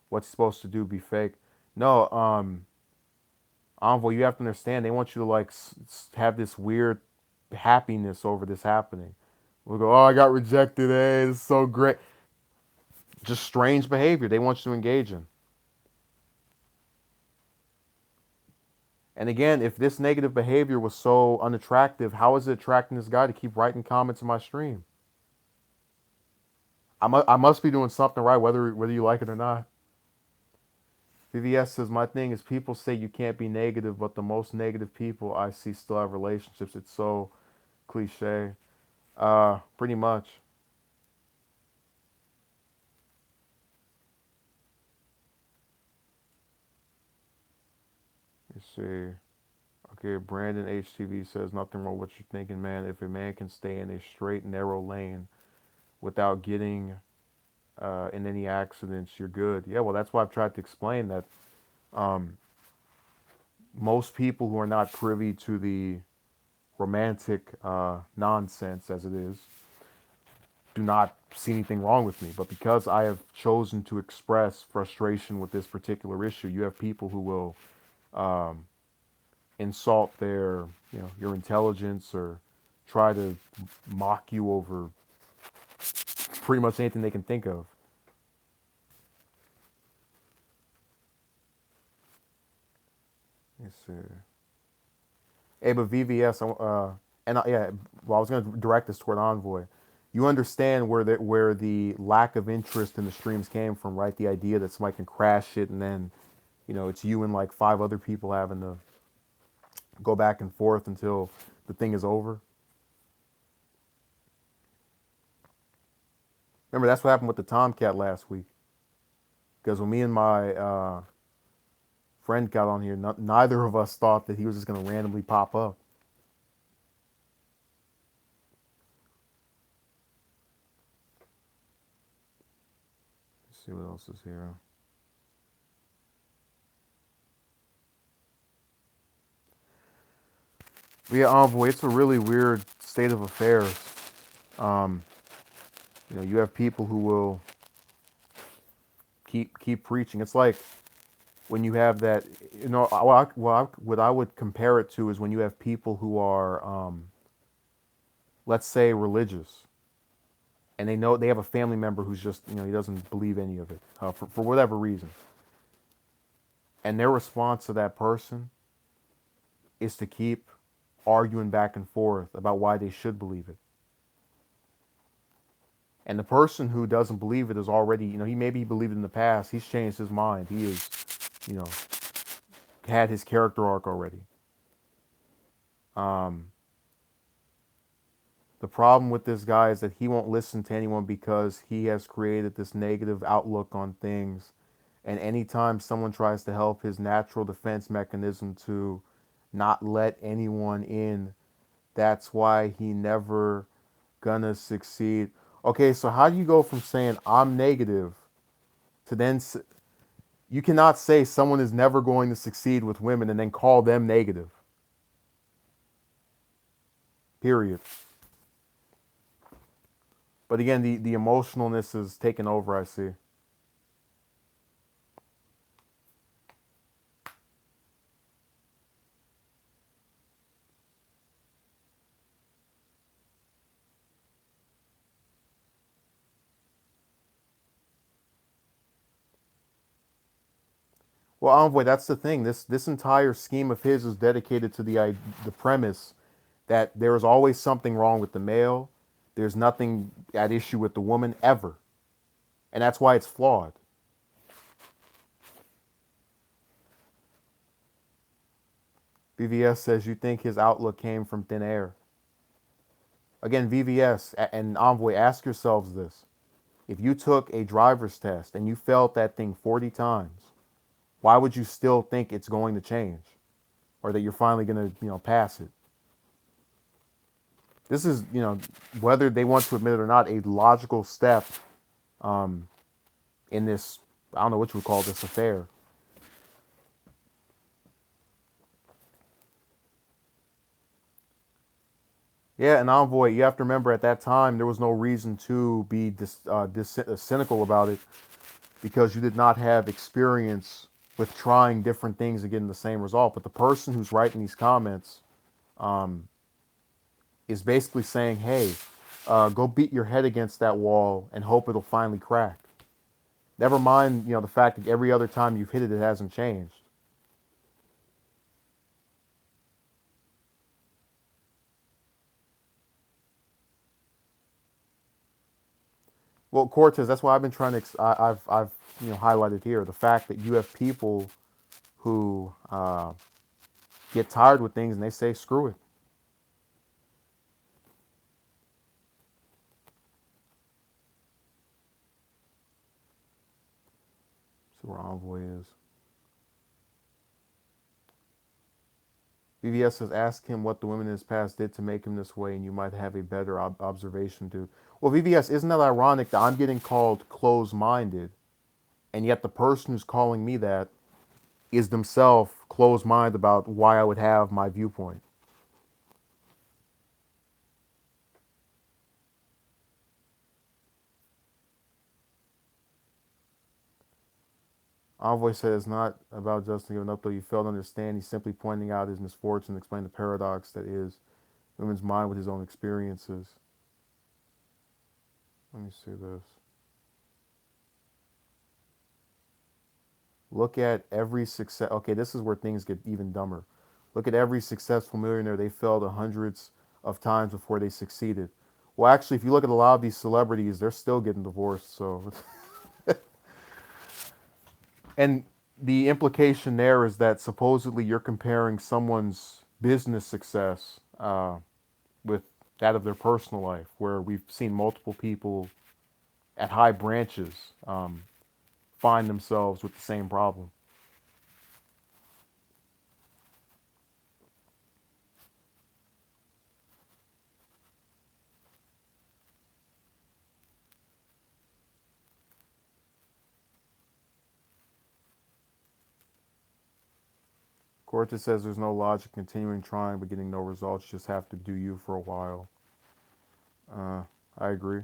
What's he supposed to do? Be fake? No, Envoy, you have to understand. They want you to like have this weird happiness over this happening. We'll go, oh, I got rejected. Hey, this is so great. Just strange behavior they want you to engage in. And again, if this negative behavior was so unattractive, how is it attracting this guy to keep writing comments in my stream? I must be doing something right, whether you like it or not. VVS says, my thing is people say you can't be negative, but the most negative people I see still have relationships. It's so cliche. Pretty much. Let's see. Okay, Brandon HTV says, nothing wrong with what you're thinking, man. If a man can stay in a straight, narrow lane without getting in any accidents, you're good. Yeah, well, that's why I've tried to explain that um, most people who are not privy to the romantic nonsense, as it is, do not see anything wrong with me. But because I have chosen to express frustration with this particular issue, you have people who will um, insult your intelligence or try to mock you over pretty much anything they can think of. Let's see. Hey, but VVS, yeah, well, I was going to direct this toward Envoy. You understand where the lack of interest in the streams came from, right? The idea that somebody can crash it and then, it's you and like five other people having to go back and forth until the thing is over. Remember, that's what happened with the Tomcat last week. Because when me and my friend got on here, neither of us thought that he was just going to randomly pop up. Let's see what else is here. But yeah, Envoy, it's a really weird state of affairs. Um, you have people who will keep preaching. It's like when you have that, what I would compare it to is when you have people who are, let's say, religious, and they know they have a family member who's just, he doesn't believe any of it for whatever reason, and their response to that person is to keep arguing back and forth about why they should believe it. And the person who doesn't believe it is already, he maybe believed it in the past. He's changed his mind. He is, you know, had his character arc already. Um, the problem with this guy is that he won't listen to anyone because he has created this negative outlook on things. And anytime someone tries to help his natural defense mechanism to not let anyone in, that's why he never gonna succeed. Okay, so how do you go from saying I'm negative to then you cannot say someone is never going to succeed with women and then call them negative. Period. But again, the emotionalness is taking over, I see. Well, Envoy, that's the thing. This entire scheme of his is dedicated to the premise that there is always something wrong with the male. There's nothing at issue with the woman ever. And that's why it's flawed. VVS says you think his outlook came from thin air. Again, VVS and Envoy, ask yourselves this. If you took a driver's test and you failed that thing 40 times, why would you still think it's going to change or that you're finally going to, pass it? This is, whether they want to admit it or not, a logical step in this, I don't know what you would call this affair. Yeah, and Envoy, you have to remember at that time there was no reason to be cynical about it because you did not have experience with trying different things and getting the same result. But the person who's writing these comments is basically saying, hey, go beat your head against that wall and hope it'll finally crack. Never mind, the fact that every other time you've hit it, it hasn't changed. Well, Cortez, that's why I've been trying to. I've highlighted here the fact that you have people who get tired with things and they say, "Screw it." See where Envoy is. BVS says, "Ask him what the women in his past did to make him this way, and you might have a better observation to." Well, VVS, isn't that ironic that I'm getting called close-minded, and yet the person who's calling me that is themselves closed-minded about why I would have my viewpoint. Envoy says, not about Justin giving up, though you failed to understand. He's simply pointing out his misfortune and explaining the paradox that is women's mind with his own experiences. Let me see this. Look at every success. Okay, this is where things get even dumber. Look at every successful millionaire. They failed hundreds of times before they succeeded. Well, actually, if you look at a lot of these celebrities, they're still getting divorced. So, and the implication there is that supposedly you're comparing someone's business success with that of their personal life, where we've seen multiple people at high branches find themselves with the same problem. Cortez says there's no logic continuing trying but getting no results. You just have to do you for a while. I agree.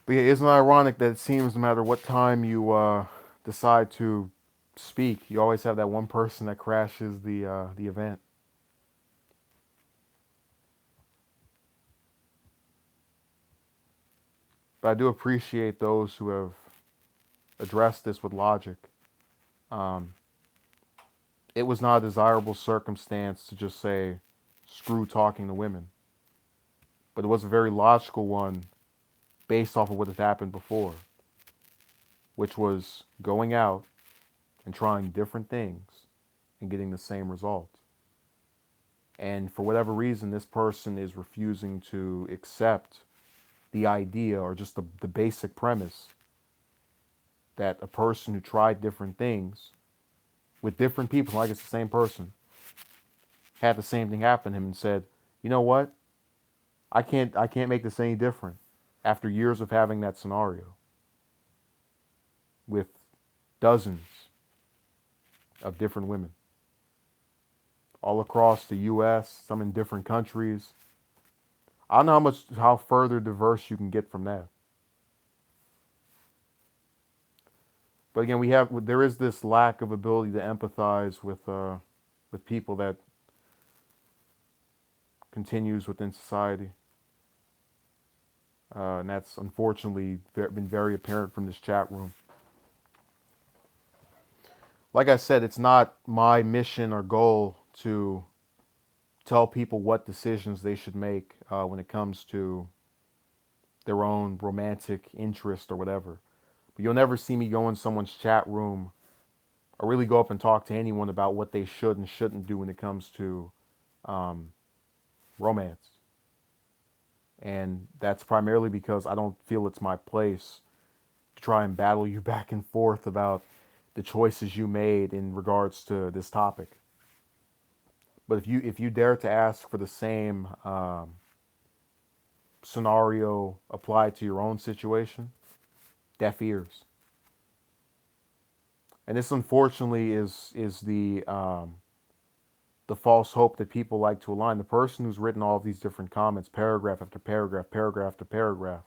But yeah, isn't it ironic that it seems no matter what time you decide to speak, you always have that one person that crashes the event. But I do appreciate those who have addressed this with logic. Um, it was not a desirable circumstance to just say, screw talking to women. But it was a very logical one based off of what had happened before, which was going out and trying different things and getting the same result. And for whatever reason, this person is refusing to accept the idea or just the basic premise that a person who tried different things with different people, like it's the same person, had the same thing happen to him and said, you know what? I can't make this any different after years of having that scenario with dozens of different women all across the US, some in different countries. I don't know how further diverse you can get from that. But again, there is this lack of ability to empathize with people that continues within society. And that's unfortunately been very apparent from this chat room. Like I said, it's not my mission or goal to tell people what decisions they should make when it comes to their own romantic interest or whatever. But you'll never see me go in someone's chat room or really go up and talk to anyone about what they should and shouldn't do when it comes to um, romance. And that's primarily because I don't feel it's my place to try and battle you back and forth about the choices you made in regards to this topic. But if you dare to ask for the same scenario applied to your own situation, deaf ears. And this unfortunately is the false hope that people like to align. The person who's written all of these different comments, paragraph after paragraph, paragraph after paragraph,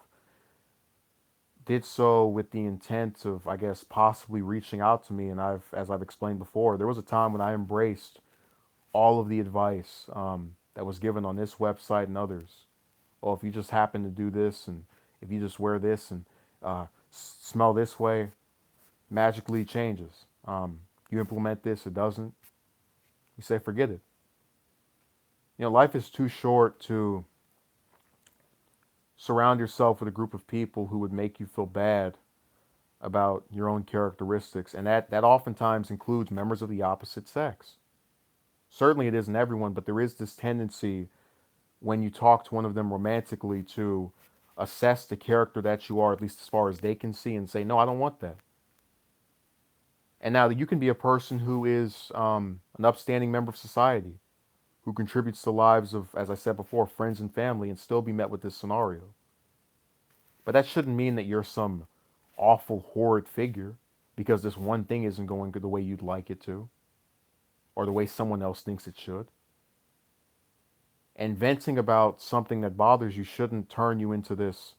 did so with the intent of, I guess, possibly reaching out to me. And as I've explained before, there was a time when I embraced all of the advice that was given on this website and others. Oh, if you just happen to do this, and if you just wear this and smell this way, magically changes. You implement this, it doesn't. You say, forget it. Life is too short to surround yourself with a group of people who would make you feel bad about your own characteristics, and that oftentimes includes members of the opposite sex. Certainly, it isn't everyone, but there is this tendency when you talk to one of them romantically to assess the character that you are, at least as far as they can see, and say, no, I don't want that. And now you can be a person who is an upstanding member of society, who contributes to the lives of, as I said before, friends and family, and still be met with this scenario. But that shouldn't mean that you're some awful, horrid figure because this one thing isn't going the way you'd like it to, or the way someone else thinks it should. And venting about something that bothers you shouldn't turn you into this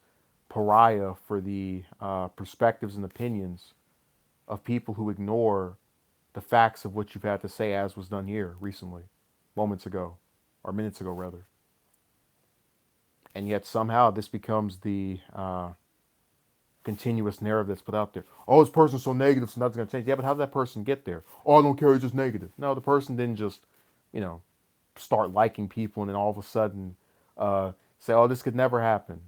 pariah for the perspectives and opinions of people who ignore the facts of what you've had to say, as was done here recently, moments ago, or minutes ago, rather. And yet somehow this becomes the continuous narrative that's put out there. Oh, this person's so negative, so nothing's going to change. Yeah, but how did that person get there? Oh, I don't care, he's just negative. No, the person didn't just, you know, start liking people and then all of a sudden say, oh, this could never happen.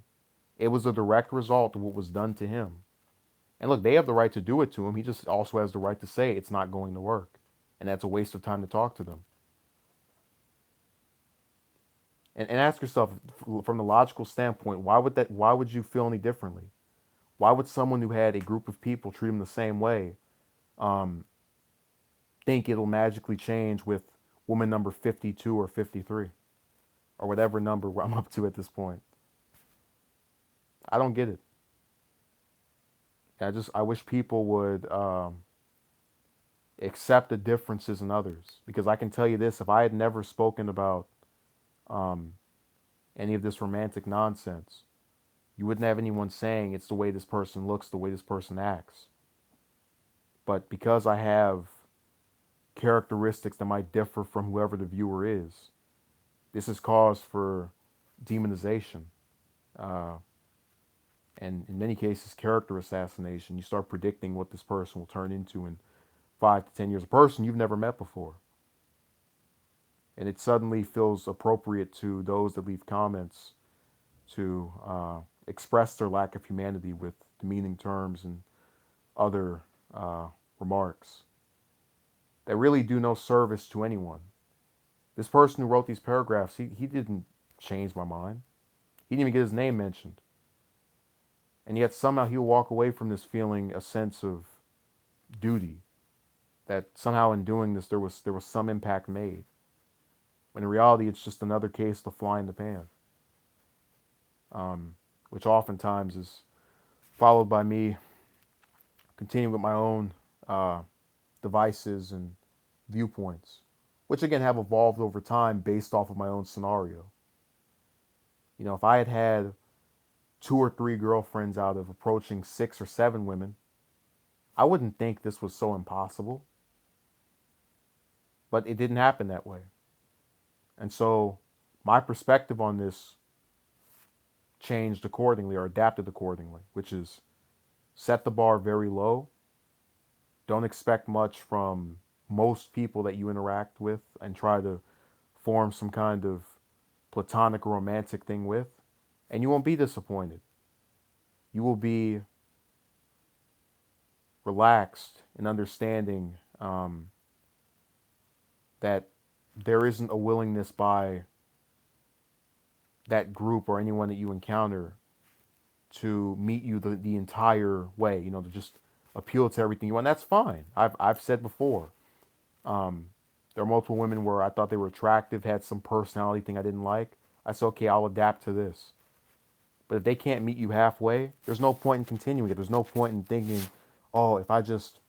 It was a direct result of what was done to him. And look, they have the right to do it to him. He just also has the right to say it's not going to work. And that's a waste of time to talk to them. And ask yourself from the logical standpoint, why would you feel any differently? Why would someone who had a group of people treat them the same way um, think it'll magically change with woman number 52 or 53 or whatever number I'm up to at this point? I don't get it. I wish people would accept the differences in others, because I can tell you this: if I had never spoken about um, any of this romantic nonsense, you wouldn't have anyone saying it's the way this person looks, the way this person acts. But because I have characteristics that might differ from whoever the viewer is, this is cause for demonization. Uh, and in many cases, character assassination. You start predicting what this person will turn into in 5 to 10 years, a person you've never met before. And it suddenly feels appropriate to those that leave comments to express their lack of humanity with demeaning terms and other remarks that really do no service to anyone. This person who wrote these paragraphs, he didn't change my mind. He didn't even get his name mentioned. And yet somehow he'll walk away from this feeling a sense of duty, that somehow in doing this there was some impact made. When in reality it's just another case of the fly in the pan, which oftentimes is followed by me continuing with my own devices and viewpoints, which again have evolved over time based off of my own scenario. If I had had 2 or 3 girlfriends out of approaching 6 or 7 women, I wouldn't think this was so impossible. But it didn't happen that way. And so my perspective on this changed accordingly, or adapted accordingly, which is set the bar very low. Don't expect much from most people that you interact with and try to form some kind of platonic or romantic thing with, and you won't be disappointed. You will be relaxed and understanding that there isn't a willingness by that group or anyone that you encounter to meet you the entire way, to just appeal to everything you want. That's fine. I've said before, um, there are multiple women where I thought they were attractive, had some personality thing I didn't like. I said, okay, I'll adapt to this. But if they can't meet you halfway, there's no point in continuing it. There's no point in thinking, oh, if I just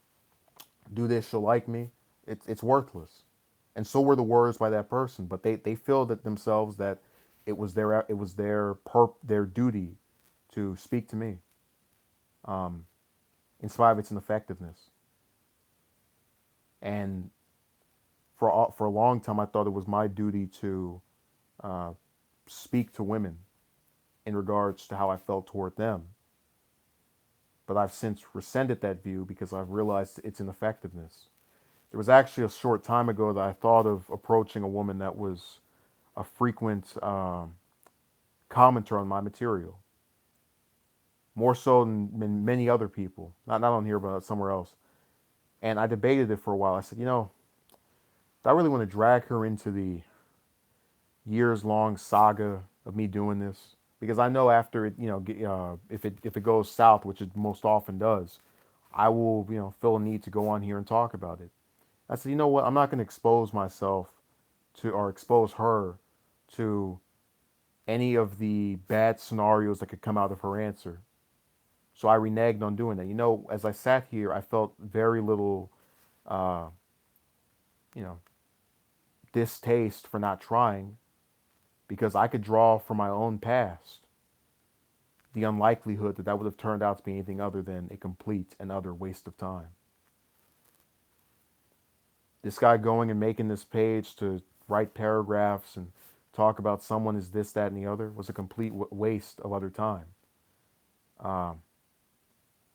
do this, she'll like me. It's worthless. And so were the words by that person. But they feel that themselves that it was their duty to speak to me, um, in spite of its ineffectiveness. And for a long time, I thought it was my duty to uh, speak to women in regards to how I felt toward them. But I've since rescinded that view because I've realized its ineffectiveness. There was actually a short time ago that I thought of approaching a woman that was a frequent commenter on my material, more so than many other people, not on here, but somewhere else. And I debated it for a while. I said, do I really want to drag her into the years long saga of me doing this? Because I know after it, if it goes south, which it most often does, I will, feel a need to go on here and talk about it. I said, you know what? I'm not going to expose myself to or expose her to any of the bad scenarios that could come out of her answer. So I reneged on doing that. As I sat here, I felt very little, uh, you know, distaste for not trying because I could draw from my own past the unlikelihood that would have turned out to be anything other than a complete and utter waste of time. This guy going and making this page to write paragraphs and talk about someone is this, that, and the other was a complete waste of other time. Um,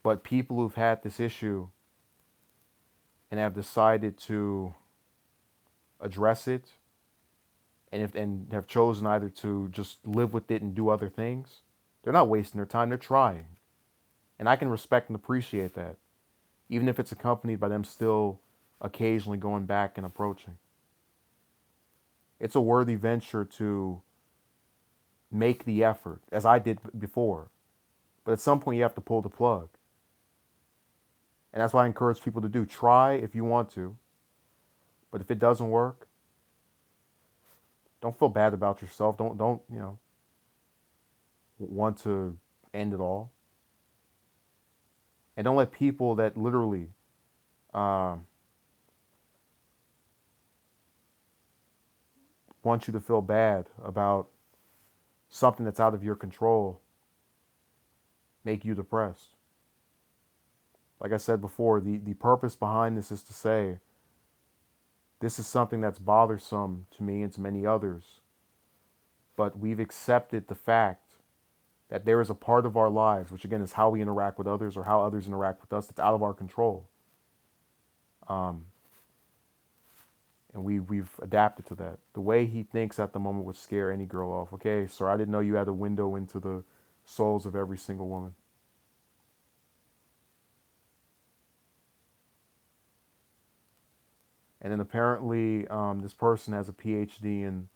but people who've had this issue and have decided to address it and have chosen either to just live with it and do other things, they're not wasting their time. They're trying, and I can respect and appreciate that, even if it's accompanied by them still occasionally going back and approaching. It's a worthy venture to make the effort, as I did before. But at some point, you have to pull the plug. And that's what I encourage people to do. Try if you want to. But if it doesn't work, don't feel bad about yourself. Don't want to end it all. And don't let people that literally um, want you to feel bad about something that's out of your control make you depressed. Like I said before, the purpose behind this is to say this is something that's bothersome to me and to many others, but we've accepted the fact that there is a part of our lives, which again is how we interact with others or how others interact with us, that's out of our control. Um, and we've adapted to that. The way he thinks at the moment would scare any girl off. Okay, sir, I didn't know you had a window into the souls of every single woman. And then apparently, this person has a PhD in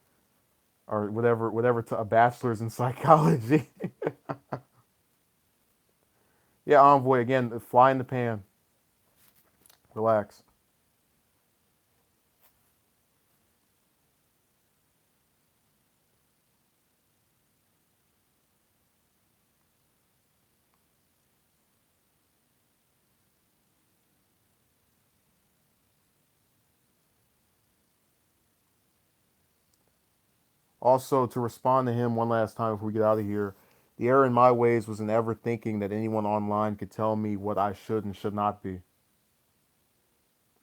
or whatever, a bachelor's in psychology. Yeah, Envoy again, fly in the pan. Relax. Also, to respond to him one last time before we get out of here, the error in my ways was in ever thinking that anyone online could tell me what I should and should not be.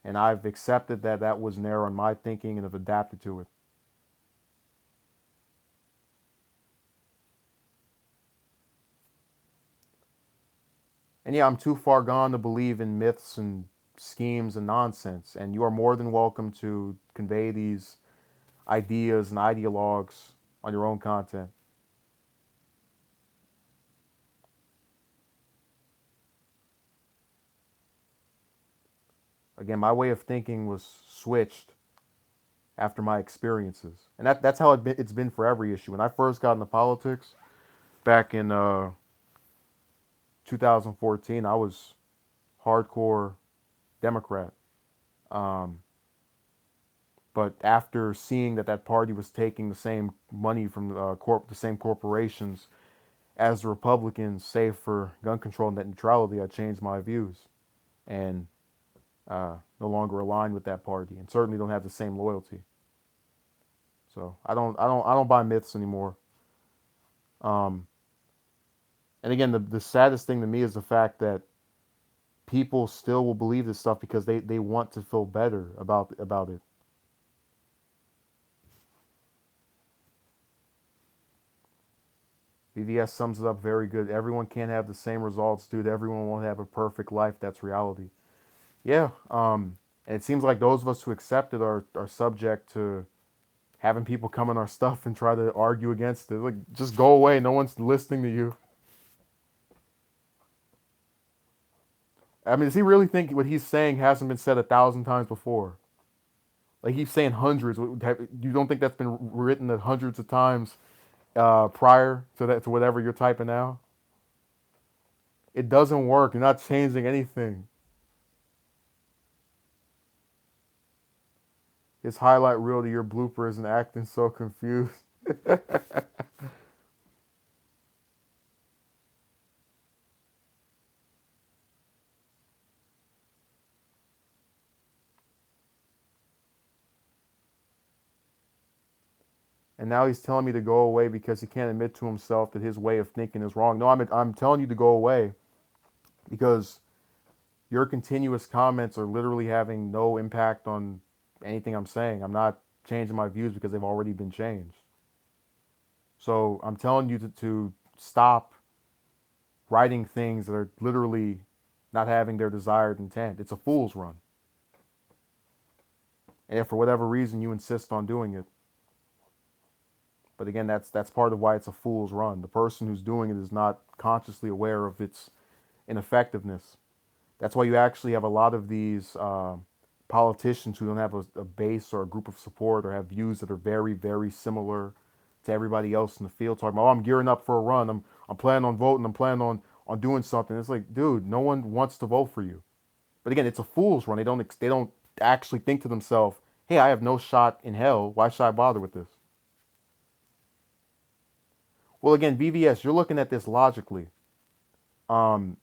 And I've accepted that that was an error in my thinking and have adapted to it. And yeah, I'm too far gone to believe in myths and schemes and nonsense. And you are more than welcome to convey these ideas and ideologues on your own content. Again, my way of thinking was switched after my experiences, and that's how it's been for every issue. When I first got into politics back in 2014, I was hardcore Democrat. Um, but after seeing that that party was taking the same money from the same corporations as the Republicans, save for gun control and net neutrality, I changed my views and no longer align with that party, and certainly don't have the same loyalty. So I don't buy myths anymore. Um, and again, the saddest thing to me is the fact that people still will believe this stuff because they want to feel better about it. BVS sums it up very good. Everyone can't have the same results, dude. Everyone won't have a perfect life. That's reality. Yeah. And it seems like those of us who accept it are subject to having people come on our stuff and try to argue against it. Like, just go away. No one's listening to you. I mean, does he really think what he's saying hasn't been said 1,000 times before? Like he's saying hundreds. You don't think that's been written hundreds of times prior to that to whatever you're typing now? It doesn't work. You're not changing anything. His highlight reel to your bloopers and acting so confused. And now he's telling me to go away because he can't admit to himself that his way of thinking is wrong. No, I'm telling you to go away because your continuous comments are literally having no impact on anything I'm saying. I'm not changing my views because they've already been changed. So I'm telling you to stop writing things that are literally not having their desired intent. It's a fool's run. And if for whatever reason you insist on doing it, but again, that's part of why it's a fool's run. The person who's doing it is not consciously aware of its ineffectiveness. That's why you actually have a lot of these politicians who don't have a base or a group of support or have views that are very, very similar to everybody else in the field. Talking about, oh, I'm gearing up for a run. I'm planning on voting. I'm planning on doing something. It's like, dude, no one wants to vote for you. But again, it's a fool's run. They don't actually think to themselves, hey, I have no shot in hell. Why should I bother with this? Well, again, VVS, you're looking at this logically. Um,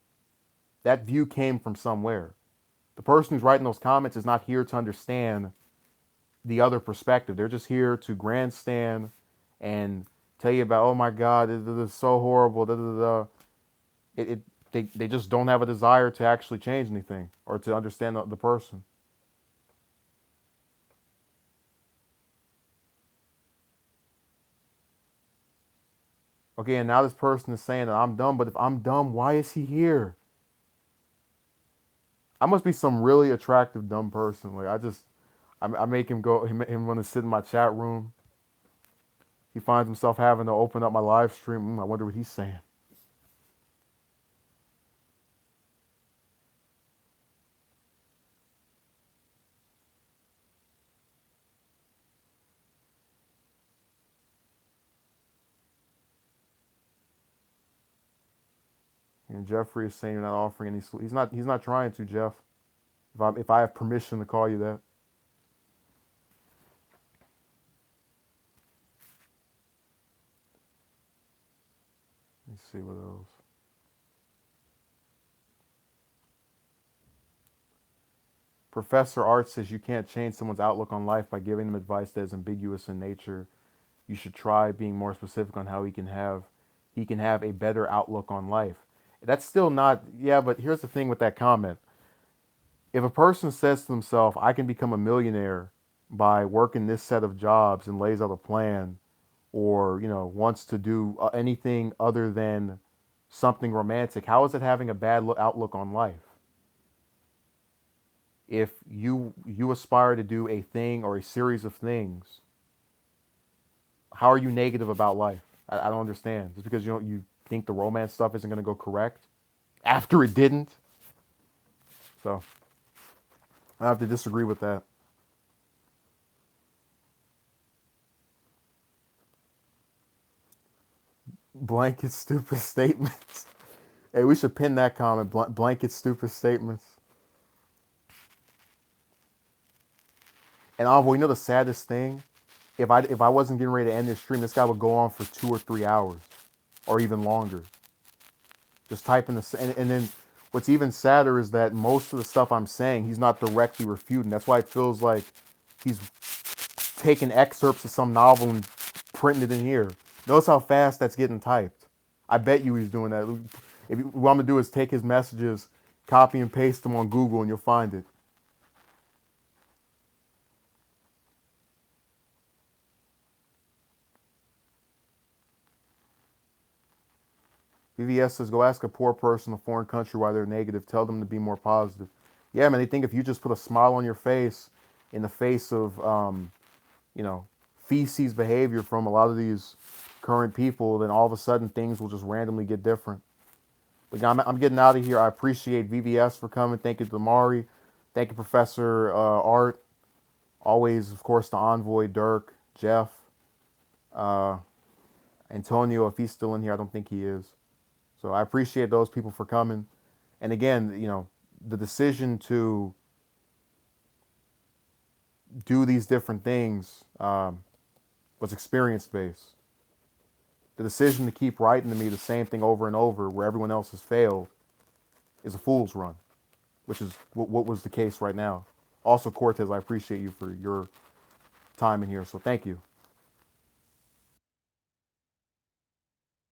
that view came from somewhere. The person who's writing those comments is not here to understand the other perspective. They're just here to grandstand and tell you about, oh my God, this is so horrible. Da, da, da, da. They just don't have a desire to actually change anything or to understand the person. Okay, and now this person is saying that I'm dumb, but if I'm dumb, why is he here? I must be some really attractive dumb person. Like I make him go him want to sit in my chat room. He finds himself having to open up my live stream. I wonder what he's saying. And Jeffrey is saying you're not offering any. He's not trying to, Jeff. If I have permission to call you that. Let's see what else. Professor Art says you can't change someone's outlook on life by giving them advice that is ambiguous in nature. You should try being more specific on how he can have a better outlook on life. That's still not, yeah, but here's the thing with that comment. If a person says to themselves, I can become a millionaire by working this set of jobs and lays out a plan, or, wants to do anything other than something romantic, how is it having a bad outlook on life? if you aspire to do a thing or a series of things, how are you negative about life? I don't understand. Just because you think the romance stuff isn't going to go correct after it didn't. So I have to disagree with that. Blanket stupid statements. Hey, we should pin that comment. Blanket stupid statements. And Envoy, you know the saddest thing? If I wasn't getting ready to end this stream, this guy would go on for 2 or 3 hours, or even longer, just typing this. And then what's even sadder is that most of the stuff I'm saying, he's not directly refuting. That's why it feels like he's taking excerpts of some novel and printing it in here. Notice how fast that's getting typed. I bet you he's doing that. What I'm gonna do is take his messages, copy and paste them on Google, and you'll find it. VVS says, go ask a poor person in a foreign country why they're negative. Tell them to be more positive. Yeah, man, they think if you just put a smile on your face in the face of, you know, feces behavior from a lot of these current people, then all of a sudden things will just randomly get different. But I'm getting out of here. I appreciate VVS for coming. Thank you to Mari. Thank you, Professor Art. Always, of course, the Envoy, Dirk, Jeff, uh, Antonio, if he's still in here. I don't think he is. So I appreciate those people for coming. And again, the decision to do these different things was experience based. The decision to keep writing to me the same thing over and over where everyone else has failed is a fool's run, which is what was the case right now. Also, Cortez, I appreciate you for your time in here. So thank you.